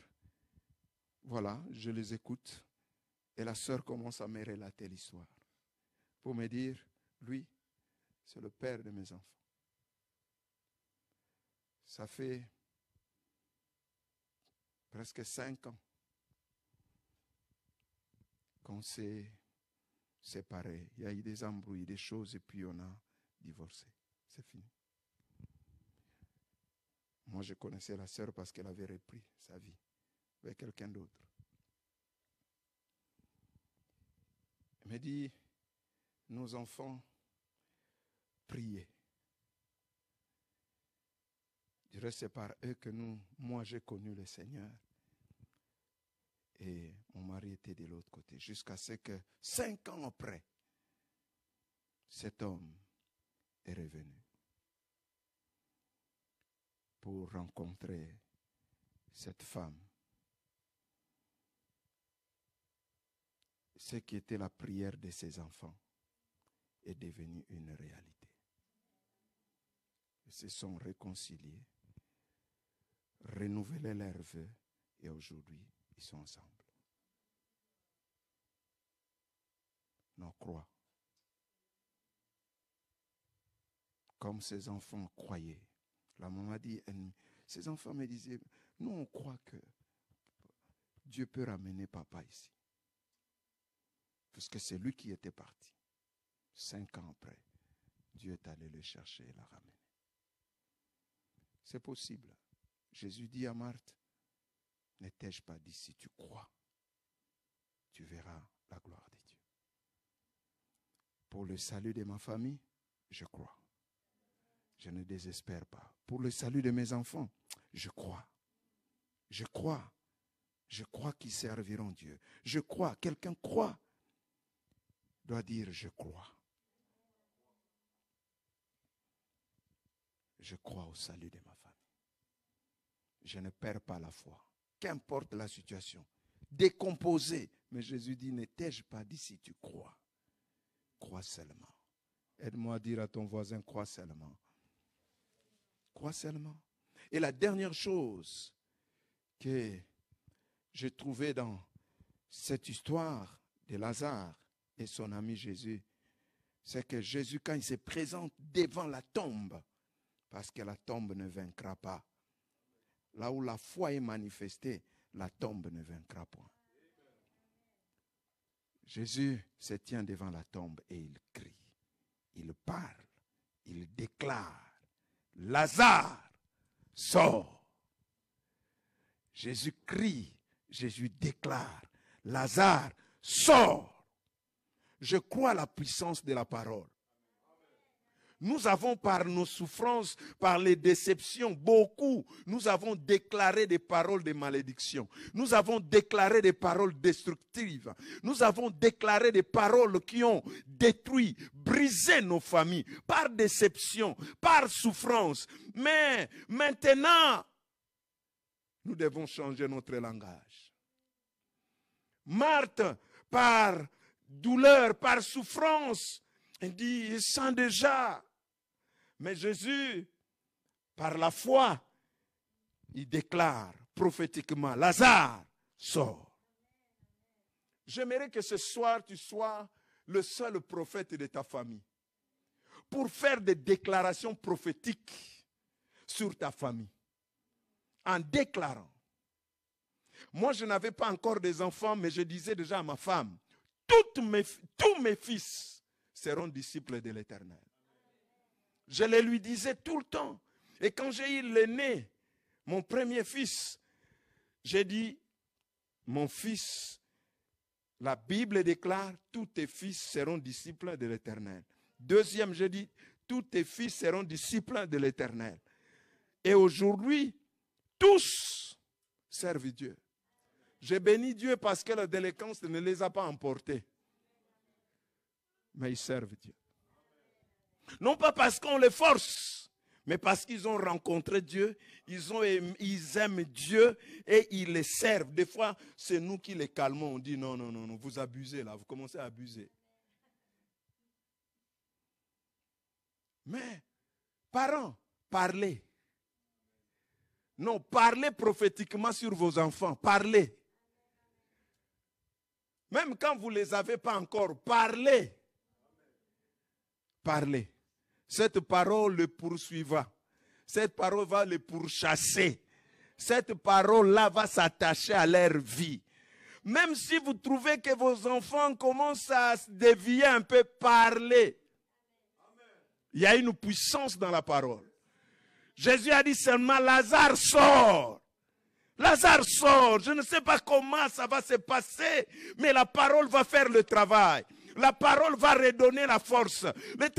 B: Voilà, je les écoute. Et la sœur commence à me relater l'histoire. Pour me dire, lui, c'est le père de mes enfants. Ça fait presque 5 ans qu'on s'est séparés. Il y a eu des embrouilles, des choses, et puis on a divorcé. C'est fini. Moi, je connaissais la sœur parce qu'elle avait repris sa vie avec quelqu'un d'autre. Elle me dit, nos enfants priaient. Je dirais, c'est par eux que moi j'ai connu le Seigneur. Et mon mari était de l'autre côté. Jusqu'à ce que 5 ans après, cet homme est revenu pour rencontrer cette femme. Ce qui était la prière de ses enfants est devenu une réalité. Ils se sont réconciliés, renouvelé leurs vœux et aujourd'hui, ils sont ensemble. Non, crois. Comme ces enfants croyaient. La maman dit, ces enfants me disaient, nous on croit que Dieu peut ramener papa ici. Parce que c'est lui qui était parti. 5 ans après, Dieu est allé le chercher et l'a ramené. C'est possible. Jésus dit à Marthe, ne t'ai-je pas dit, si tu crois, tu verras la gloire de Dieu. Pour le salut de ma famille, je crois. Je ne désespère pas. Pour le salut de mes enfants, je crois. Je crois. Je crois qu'ils serviront Dieu. Je crois. Quelqu'un croit. Doit dire je crois. Je crois au salut de ma famille. Je ne perds pas la foi. Qu'importe la situation. Décomposée. Mais Jésus dit, ne t'ai-je pas dit si tu crois. Crois seulement. Aide-moi à dire à ton voisin, crois seulement. Crois seulement. Et la dernière chose que j'ai trouvée dans cette histoire de Lazare et son ami Jésus, c'est que Jésus, quand il se présente devant la tombe, parce que la tombe ne vaincra pas, là où la foi est manifestée, la tombe ne vaincra point. Jésus se tient devant la tombe et il crie, il parle, il déclare, Lazare, sors. Jésus crie, Jésus déclare, Lazare, sors. Je crois à la puissance de la parole. Nous avons par nos souffrances, par les déceptions, beaucoup, nous avons déclaré des paroles de malédiction. Nous avons déclaré des paroles destructives. Nous avons déclaré des paroles qui ont détruit, brisé nos familles, par déception, par souffrance. Mais maintenant, nous devons changer notre langage. Marthe, par douleur, par souffrance, elle dit, il sent déjà. Mais Jésus, par la foi, il déclare prophétiquement, Lazare, sors. J'aimerais que ce soir, tu sois le seul prophète de ta famille pour faire des déclarations prophétiques sur ta famille. En déclarant. Moi, je n'avais pas encore des enfants, mais je disais déjà à ma femme, tous mes fils seront disciples de l'Éternel. Je le lui disais tout le temps. Et quand j'ai eu l'aîné, mon premier fils, j'ai dit, mon fils, la Bible déclare, tous tes fils seront disciples de l'Éternel. Deuxième, j'ai dit, tous tes fils seront disciples de l'Éternel. Et aujourd'hui, tous servent Dieu. J'ai béni Dieu parce que la délinquance ne les a pas emportés. Mais ils servent Dieu. Non pas parce qu'on les force, mais parce qu'ils ont rencontré Dieu, ils aiment Dieu et ils les servent. Des fois, c'est nous qui les calmons. On dit non, non, non, non, vous abusez là, vous commencez à abuser. Mais, parents, parlez. Non, parlez prophétiquement sur vos enfants. Parlez. Même quand vous ne les avez pas encore, parlez. Parlez. Cette parole le poursuivra. Cette parole va les pourchasser. Cette parole-là va s'attacher à leur vie. Même si vous trouvez que vos enfants commencent à se dévier un peu, parlez. Il y a une puissance dans la parole. Jésus a dit seulement, Lazare sort. Lazare sort. Je ne sais pas comment ça va se passer, mais la parole va faire le travail. La parole va redonner la force. La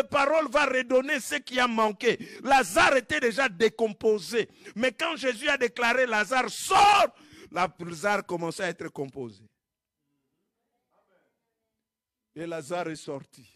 B: parole va redonner ce qui a manqué. Lazare était déjà décomposé. Mais quand Jésus a déclaré Lazare sort, Lazare commençait à être composé. Et Lazare est sorti.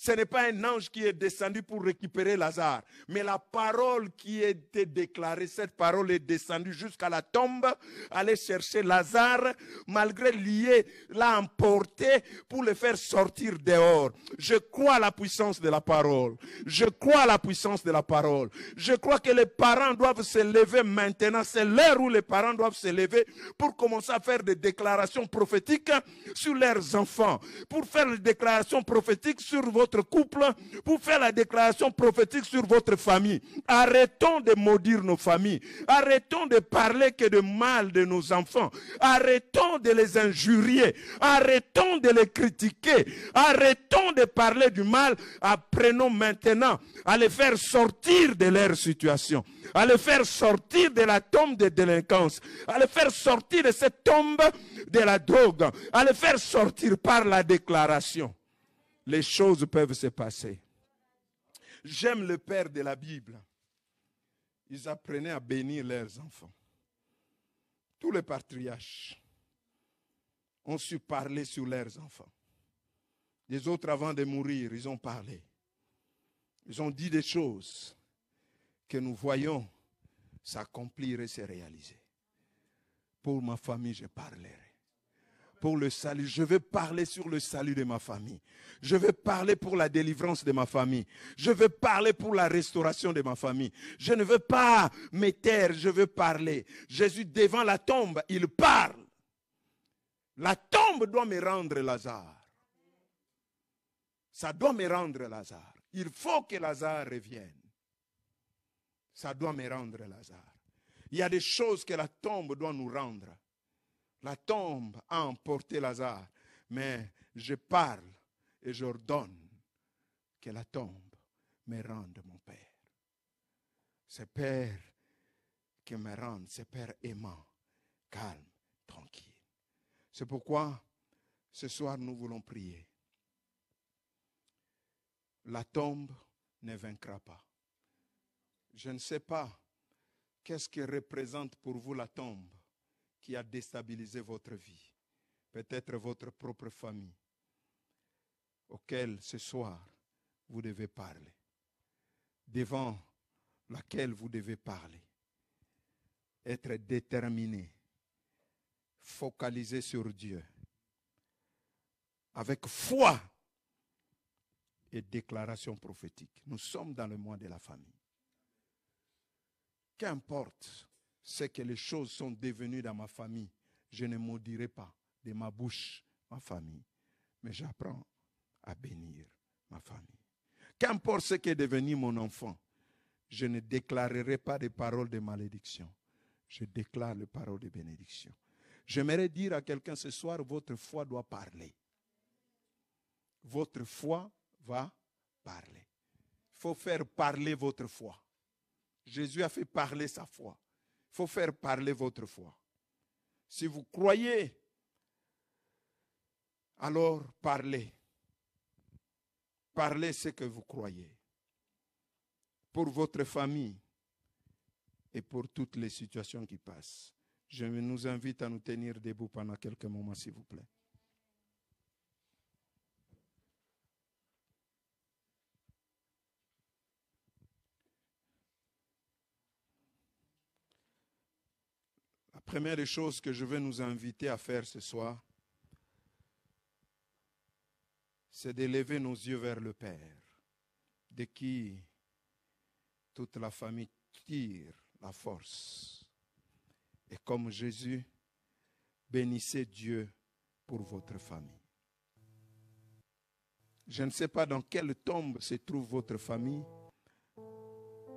B: Ce n'est pas un ange qui est descendu pour récupérer Lazare, mais la parole qui était déclarée, cette parole est descendue jusqu'à la tombe, aller chercher Lazare, malgré lié, l'a emporté pour le faire sortir dehors. Je crois à la puissance de la parole. Je crois à la puissance de la parole. Je crois que les parents doivent se lever maintenant. C'est l'heure où les parents doivent se lever pour commencer à faire des déclarations prophétiques sur leurs enfants, pour faire des déclarations prophétiques sur votre couple, pour faire la déclaration prophétique sur votre famille. Arrêtons de maudire nos familles. Arrêtons de parler que de mal de nos enfants. Arrêtons de les injurier. Arrêtons de les critiquer. Arrêtons de parler du mal. Apprenons maintenant à les faire sortir de leur situation, à les faire sortir de la tombe de délinquance, à les faire sortir de cette tombe de la drogue, à les faire sortir par la déclaration. Les choses peuvent se passer. J'aime le père de la Bible. Ils apprenaient à bénir leurs enfants. Tous les patriarches ont su parler sur leurs enfants. Les autres, avant de mourir, ils ont parlé. Ils ont dit des choses que nous voyons s'accomplir et se réaliser. Pour ma famille, je parlerai. Pour le salut, je veux parler sur le salut de ma famille. Je veux parler pour la délivrance de ma famille. Je veux parler pour la restauration de ma famille. Je ne veux pas me taire, je veux parler. Jésus, devant la tombe, il parle. La tombe doit me rendre Lazare. Ça doit me rendre Lazare. Il faut que Lazare revienne. Ça doit me rendre Lazare. Il y a des choses que la tombe doit nous rendre. La tombe a emporté Lazare, mais je parle et j'ordonne que la tombe me rende mon Père. Ce Père qui me rende, ce Père aimant, calme, tranquille. C'est pourquoi ce soir nous voulons prier. La tombe ne vaincra pas. Je ne sais pas qu'est-ce que représente pour vous la tombe qui a déstabilisé votre vie, peut-être votre propre famille, auquel ce soir vous devez parler, devant laquelle vous devez parler, être déterminé, focalisé sur Dieu, avec foi et déclaration prophétique. Nous sommes dans le mois de la famille. Qu'importe ce que les choses sont devenues dans ma famille, je ne maudirai pas de ma bouche ma famille, mais j'apprends à bénir ma famille. Qu'importe ce qu'est devenu mon enfant, je ne déclarerai pas des paroles de malédiction. Je déclare les paroles de bénédiction. J'aimerais dire à quelqu'un ce soir, votre foi doit parler. Votre foi va parler. Il faut faire parler votre foi. Jésus a fait parler sa foi. Il faut faire parler votre foi. Si vous croyez, alors parlez. Parlez ce que vous croyez. Pour votre famille, et pour toutes les situations qui passent. Je nous invite à nous tenir debout pendant quelques moments, s'il vous plaît. La première des choses que je veux nous inviter à faire ce soir, c'est d'élever nos yeux vers le Père, de qui toute la famille tire la force. Et comme Jésus, bénissez Dieu pour votre famille. Je ne sais pas dans quelle tombe se trouve votre famille.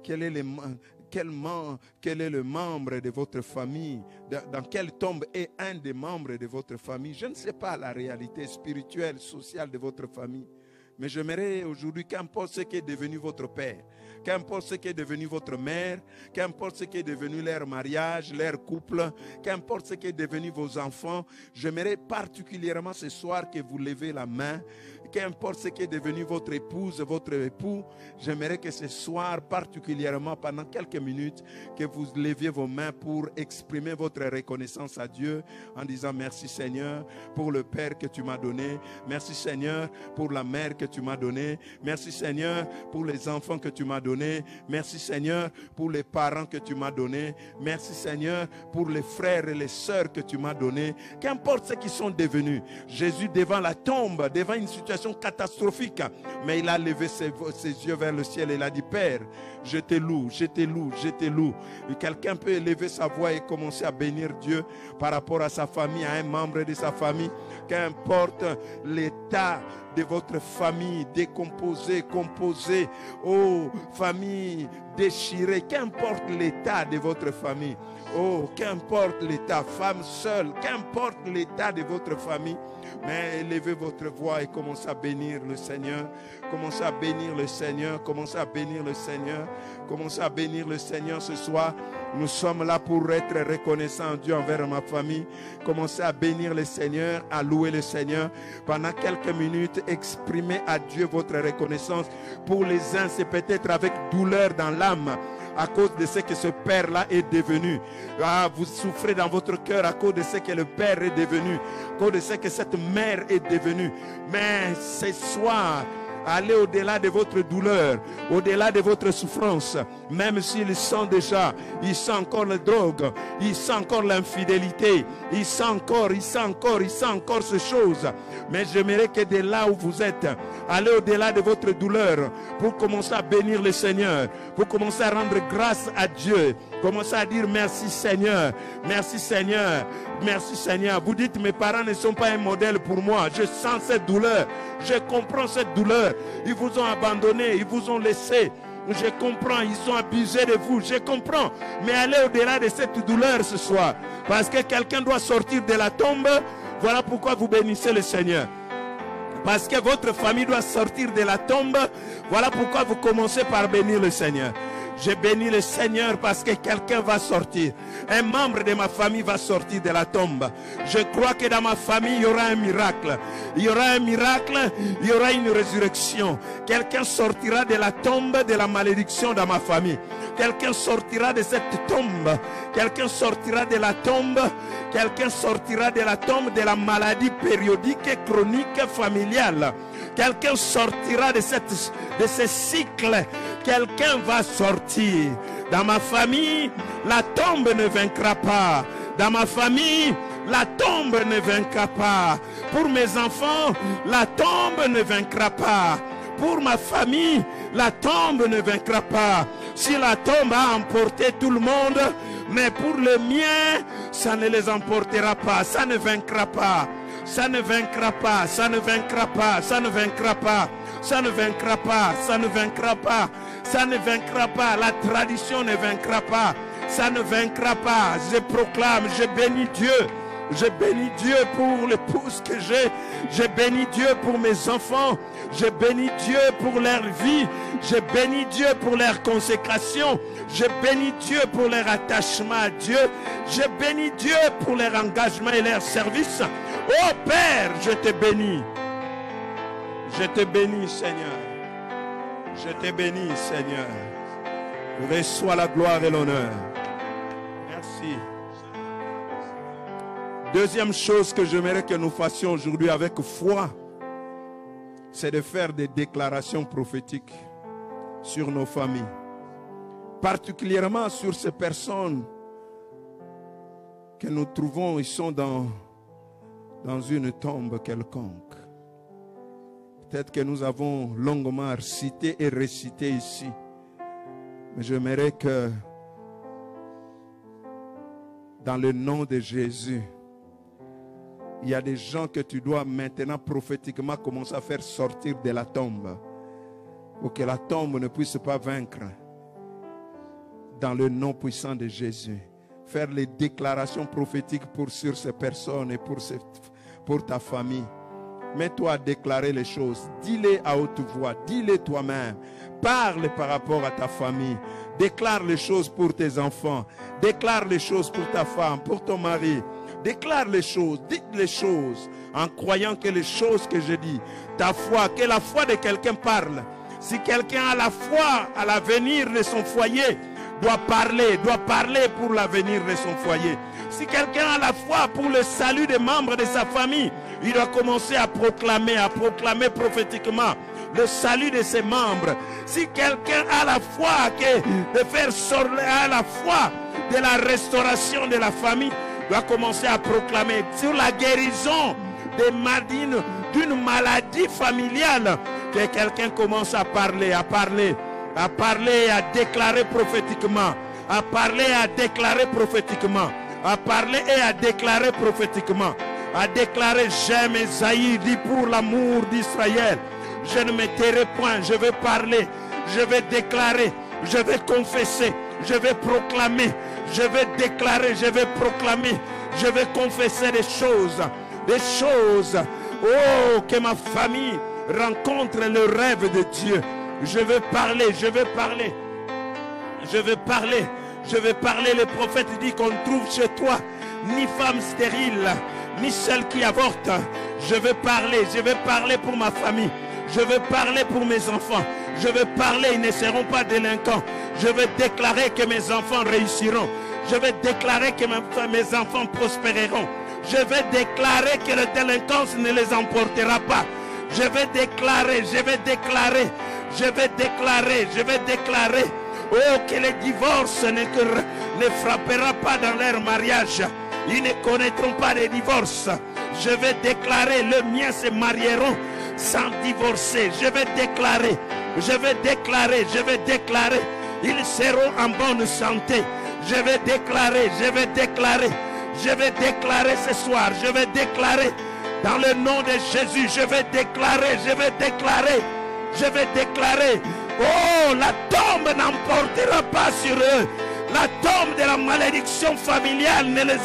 B: Quel est le membre de votre famille? Dans quelle tombe est un des membres de votre famille? Je ne sais pas la réalité spirituelle, sociale de votre famille. Mais j'aimerais aujourd'hui, qu'importe ce qui est devenu votre père, qu'importe ce qui est devenu votre mère, qu'importe ce qui est devenu leur mariage, leur couple, qu'importe ce qui est devenu vos enfants, j'aimerais particulièrement ce soir que vous levez la main. Qu'importe ce qui est devenu votre épouse, votre époux, j'aimerais que ce soir, particulièrement pendant quelques minutes, que vous leviez vos mains pour exprimer votre reconnaissance à Dieu en disant merci Seigneur pour le Père que tu m'as donné, merci Seigneur pour la mère que tu m'as donnée, merci Seigneur pour les enfants que tu m'as donnés, merci Seigneur pour les parents que tu m'as donnés, merci Seigneur pour les frères et les sœurs que tu m'as donnés, qu'importe ce qu'ils sont devenus. Jésus devant la tombe, devant une situation catastrophique, mais il a levé ses yeux vers le ciel et il a dit Père, je te loue, je te loue, je te loue. Et quelqu'un peut élever sa voix et commencer à bénir Dieu par rapport à sa famille, à un membre de sa famille, qu'importe l'état de votre famille décomposée, composée, oh famille déchirée, qu'importe l'état de votre famille, oh qu'importe l'état, femme seule, qu'importe l'état de votre famille, mais élevez votre voix et commencez à bénir le Seigneur. Commencez à bénir le Seigneur. Commencez à bénir le Seigneur. Commencez à bénir le Seigneur ce soir. Nous sommes là pour être reconnaissants à Dieu envers ma famille. Commencez à bénir le Seigneur, à louer le Seigneur. Pendant quelques minutes, exprimez à Dieu votre reconnaissance. Pour les uns, c'est peut-être avec douleur dans l'âme, à cause de ce que ce père-là est devenu. Ah, vous souffrez dans votre cœur à cause de ce que le père est devenu, à cause de ce que cette mère est devenue. Mais ce soir, allez au-delà de votre douleur, au-delà de votre souffrance. Même s'ils sont déjà, ils sentent encore la drogue, ils sentent encore l'infidélité, ils sentent encore ces choses. Mais j'aimerais que de là où vous êtes, allez au-delà de votre douleur pour commencer à bénir le Seigneur, pour commencer à rendre grâce à Dieu. Commencez à dire merci Seigneur, merci Seigneur, merci Seigneur. Vous dites mes parents ne sont pas un modèle pour moi. Je sens cette douleur, je comprends cette douleur. Ils vous ont abandonné, ils vous ont laissé. Je comprends, ils ont abusé de vous, je comprends. Mais allez au-delà de cette douleur ce soir. Parce que quelqu'un doit sortir de la tombe. Voilà pourquoi vous bénissez le Seigneur. Parce que votre famille doit sortir de la tombe. Voilà pourquoi vous commencez par bénir le Seigneur. Je bénis le Seigneur parce que quelqu'un va sortir. Un membre de ma famille va sortir de la tombe. Je crois que dans ma famille, il y aura un miracle. Il y aura un miracle, il y aura une résurrection. Quelqu'un sortira de la tombe de la malédiction dans ma famille. Quelqu'un sortira de cette tombe. Quelqu'un sortira de la tombe. Quelqu'un sortira de la tombe de la maladie périodique et chronique familiale. Quelqu'un sortira de ce cycle. Quelqu'un va sortir. Dans ma famille, la tombe ne vaincra pas. Dans ma famille, la tombe ne vaincra pas. Pour mes enfants, la tombe ne vaincra pas. Pour ma famille, la tombe ne vaincra pas. Si la tombe a emporté tout le monde, mais pour les miens, ça ne les emportera pas. Ça ne vaincra pas. Ça ne vaincra pas. Ça ne vaincra pas. Ça ne vaincra pas. Ça ne vaincra pas. Ça ne vaincra pas. Ça ne vaincra pas. La tradition ne vaincra pas. Ça ne vaincra pas. Je proclame, je bénis Dieu. Je bénis Dieu pour l'épouse que j'ai. Je bénis Dieu pour mes enfants. Je bénis Dieu pour leur vie. Je bénis Dieu pour leur consécration. Je bénis Dieu pour leur attachement à Dieu. Je bénis Dieu pour leur engagement et leur service. Oh Père, je te bénis. Je te bénis, Seigneur. Je te bénis, Seigneur. Reçois la gloire et l'honneur. Merci. Deuxième chose que j'aimerais que nous fassions aujourd'hui avec foi, c'est de faire des déclarations prophétiques sur nos familles. Particulièrement sur ces personnes que nous trouvons, ils sont dans une tombe quelconque. Peut-être que nous avons longuement cité et récité ici. Mais j'aimerais que, dans le nom de Jésus, il y a des gens que tu dois maintenant prophétiquement commencer à faire sortir de la tombe. Pour que la tombe ne puisse pas vaincre. Dans le nom puissant de Jésus. Faire les déclarations prophétiques sur ces personnes et pour ta famille. Mets-toi à déclarer les choses. Dis-les à haute voix. Dis-les toi-même. Parle par rapport à ta famille. Déclare les choses pour tes enfants. Déclare les choses pour ta femme, pour ton mari. Déclare les choses. Dites les choses en croyant que les choses que je dis, ta foi, que la foi de quelqu'un parle. Si quelqu'un a la foi à l'avenir de son foyer, doit parler pour l'avenir de son foyer. Si quelqu'un a la foi pour le salut des membres de sa famille, il doit commencer à proclamer prophétiquement le salut de ses membres. Si quelqu'un a la foi de faire sortir la foi de la restauration de la famille, doit commencer à proclamer sur la guérison d'une maladie familiale, que quelqu'un commence à parler, à déclarer prophétiquement, à parler, à déclarer prophétiquement, à parler et à déclarer prophétiquement, à déclarer j'aime Esaïe, dit pour l'amour d'Israël, je ne me tairai point, je vais parler, je vais déclarer, je vais confesser, je vais proclamer, je vais déclarer, je vais proclamer, je vais confesser des choses, oh, que ma famille rencontre le rêve de Dieu. Je vais parler. Le prophète dit qu'on trouve chez toi ni femme stérile, ni celle qui avorte. Je vais parler pour ma famille. Je vais parler pour mes enfants. Je vais parler, ils ne seront pas délinquants. Je vais déclarer que mes enfants réussiront. Je vais déclarer que mes enfants prospéreront. Je vais déclarer que la délinquance ne les emportera pas. Je vais déclarer. Oh, que les divorces ne frappera pas dans leur mariage. Ils ne connaîtront pas de divorce. Je vais déclarer, les miens se marieront sans divorcer. Je vais déclarer. Ils seront en bonne santé. Je vais déclarer ce soir. Je vais déclarer dans le nom de Jésus. Je vais déclarer. Oh, la tombe n'emportera pas sur eux. La tombe de la malédiction familiale ne les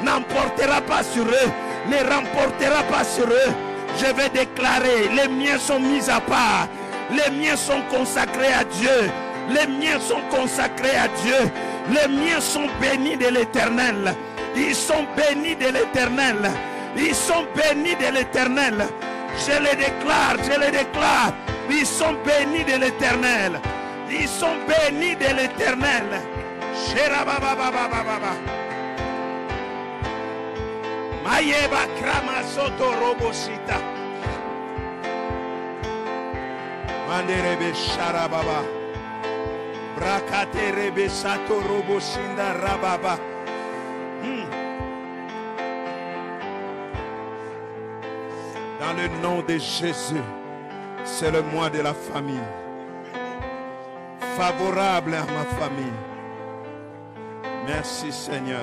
B: n'emportera pas sur eux, ne remportera pas sur eux. Je vais déclarer, les miens sont mis à part. Les miens sont consacrés à Dieu. Les miens sont consacrés à Dieu. Les miens sont bénis de l'Éternel. Ils sont bénis de l'Éternel. Ils sont bénis de l'Éternel. Je les déclare. Ils sont bénis de l'Éternel. Ils sont bénis de l'Éternel. Mayeba krama soto robosita. Manderebe sharababa. Brakate rebe sato roboshinda rababa. Dans le nom de Jésus, c'est le mois de la famille. Favorable à ma famille. Merci Seigneur.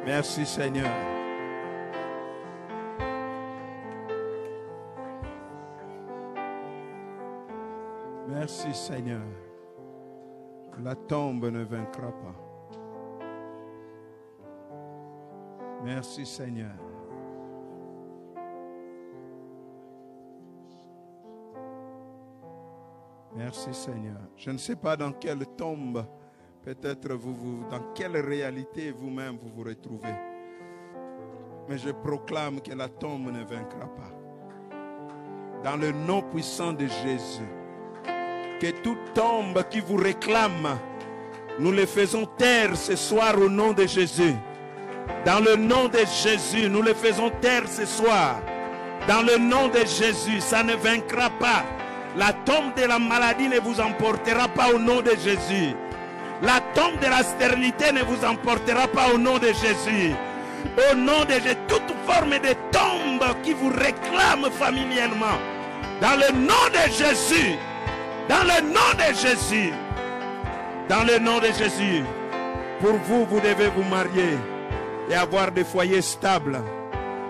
B: Merci Seigneur. Merci Seigneur. La tombe ne vaincra pas. Merci Seigneur. Merci Seigneur. Je ne sais pas dans quelle tombe, peut-être dans quelle réalité vous-même vous vous retrouvez. Mais je proclame que la tombe ne vaincra pas. Dans le nom puissant de Jésus, que toute tombe qui vous réclame, nous les faisons taire ce soir au nom de Jésus. Dans le nom de Jésus, nous les faisons taire ce soir. Dans le nom de Jésus, ça ne vaincra pas. La tombe de la maladie ne vous emportera pas au nom de Jésus. La tombe de la stérilité ne vous emportera pas au nom de Jésus. Au nom de Jésus, toute forme de tombe qui vous réclame familièrement. Dans le nom de Jésus. Dans le nom de Jésus. Dans le nom de Jésus. Pour vous, vous devez vous marier et avoir des foyers stables.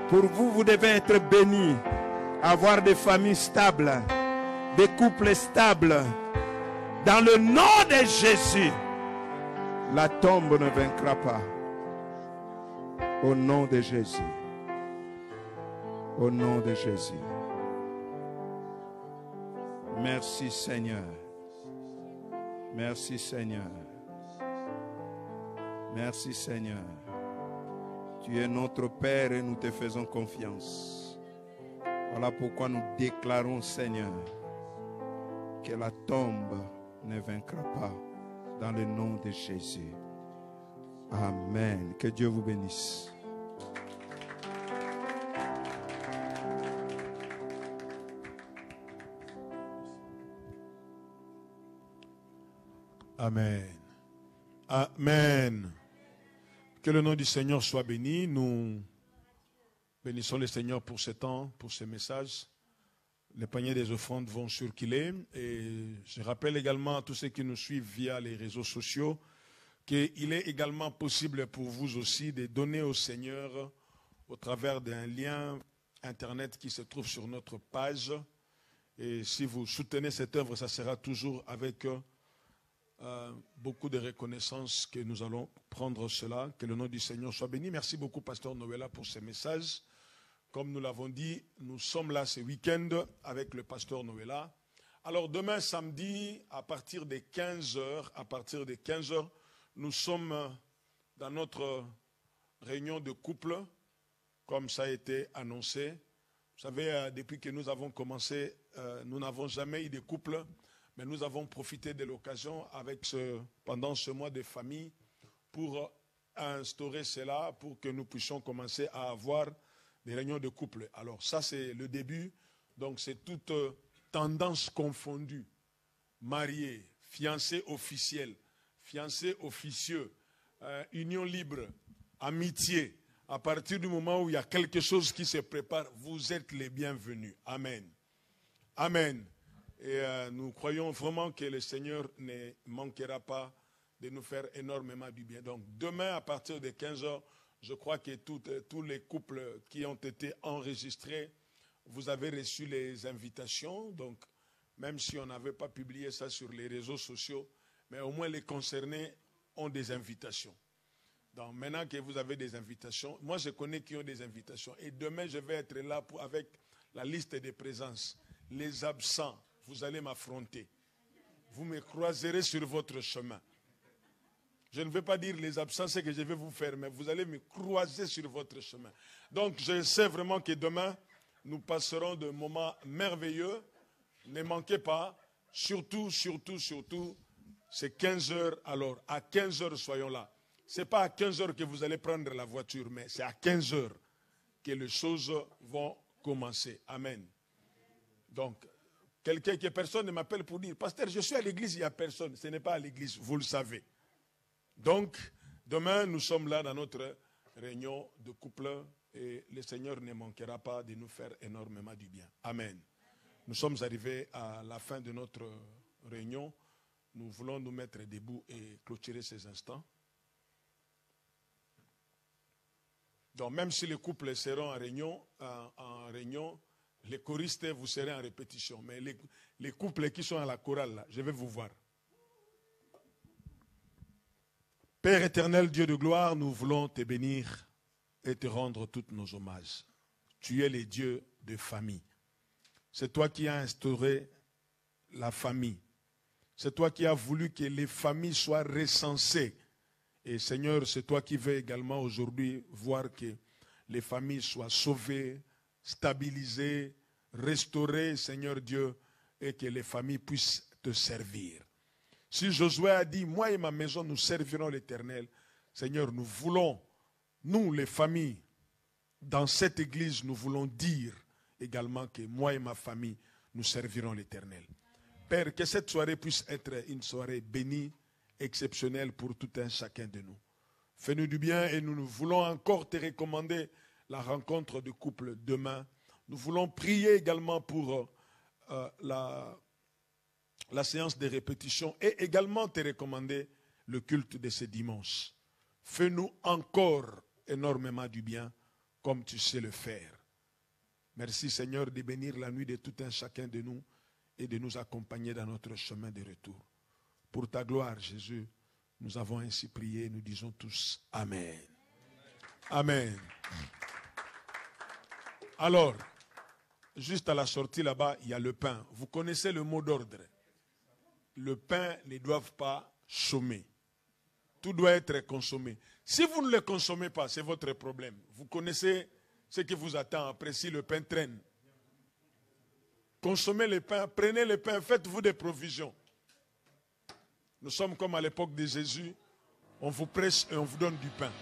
B: Pour vous, vous devez être bénis, avoir des familles stables, des couples stables. Dans le nom de Jésus, la tombe ne vaincra pas. Au nom de Jésus. Au nom de Jésus. Merci Seigneur. Merci Seigneur. Merci Seigneur. Tu es notre Père et nous te faisons confiance. Voilà pourquoi nous déclarons, Seigneur, que la tombe ne vaincra pas dans le nom de Jésus. Amen. Que Dieu vous bénisse.
C: Amen. Amen. Que le nom du Seigneur soit béni. Nous bénissons le Seigneur pour ce temps, pour ce message. Les paniers des offrandes vont circuler. Et je rappelle également à tous ceux qui nous suivent via les réseaux sociaux qu'il est également possible pour vous aussi de donner au Seigneur au travers d'un lien Internet qui se trouve sur notre page. Et si vous soutenez cette œuvre, ça sera toujours avec beaucoup de reconnaissance que nous allons prendre cela. Que le nom du Seigneur soit béni. Merci beaucoup, Pasteur Noëlla, pour ce message. Comme nous l'avons dit, nous sommes là ce week-end avec le Pasteur Noëlla. Alors demain, samedi, à partir de 15h, nous sommes dans notre réunion de couple, comme ça a été annoncé. Vous savez, depuis que nous avons commencé, nous n'avons jamais eu de couple. Mais nous avons profité de l'occasion pendant ce mois de famille pour instaurer cela, pour que nous puissions commencer à avoir des réunions de couple. Alors ça, c'est le début. Donc c'est toute tendance confondue. Marié, fiancé officiel, fiancé officieux, union libre, amitié. À partir du moment où il y a quelque chose qui se prépare, vous êtes les bienvenus. Amen. Amen. Et nous croyons vraiment que le Seigneur ne manquera pas de nous faire énormément du bien. Donc demain à partir de 15h, je crois que tous les couples qui ont été enregistrés, vous avez reçu les invitations. Donc même si on n'avait pas publié ça sur les réseaux sociaux, mais au moins les concernés ont des invitations. Donc maintenant que vous avez des invitations, moi je connais qui ont des invitations. Et demain je vais être là avec la liste des présences. Les absents. Vous allez m'affronter. Vous me croiserez sur votre chemin. Je ne vais pas dire les absents, c'est que je vais vous faire, mais vous allez me croiser sur votre chemin. Donc, je sais vraiment que demain, nous passerons de moments merveilleux. Ne manquez pas. Surtout, c'est 15h. Alors, à 15h, soyons là. Ce n'est pas à 15h que vous allez prendre la voiture, mais c'est à 15h que les choses vont commencer. Amen. Donc, que personne ne m'appelle pour dire, pasteur, je suis à l'église, il n'y a personne. Ce n'est pas à l'église, vous le savez. Donc, demain, nous sommes là dans notre réunion de couple et le Seigneur ne manquera pas de nous faire énormément du bien. Amen. Nous sommes arrivés à la fin de notre réunion. Nous voulons nous mettre debout et clôturer ces instants. Donc, même si les couples seront en réunion, les choristes, vous serez en répétition. Mais les couples qui sont à la chorale, là, je vais vous voir. Père éternel, Dieu de gloire, nous voulons te bénir et te rendre tous nos hommages. Tu es le Dieu de famille. C'est toi qui as instauré la famille. C'est toi qui as voulu que les familles soient recensées. Et Seigneur, c'est toi qui veux également aujourd'hui voir que les familles soient sauvées, stabilisées, restaurées, Seigneur Dieu, et que les familles puissent te servir. Si Josué a dit, moi et ma maison, nous servirons l'Éternel, Seigneur, nous voulons, nous les familles, dans cette église, nous voulons dire également que moi et ma famille, nous servirons l'Éternel. Père, que cette soirée puisse être une soirée bénie, exceptionnelle pour tout un chacun de nous. Fais-nous du bien et nous voulons encore te recommander la rencontre de couple demain. Nous voulons prier également pour la séance de répétition et également te recommander le culte de ce dimanche. Fais-nous encore énormément du bien comme tu sais le faire. Merci Seigneur de bénir la nuit de tout un chacun de nous et de nous accompagner dans notre chemin de retour. Pour ta gloire, Jésus, nous avons ainsi prié, nous disons tous Amen. Amen. Alors, juste à la sortie là-bas, il y a le pain. Vous connaissez le mot d'ordre. Le pain ne doit pas chômer. Tout doit être consommé. Si vous ne le consommez pas, c'est votre problème. Vous connaissez ce qui vous attend après si le pain traîne. Consommez le pain, prenez le pain, faites-vous des provisions. Nous sommes comme à l'époque de Jésus, on vous prêche et on vous donne du pain.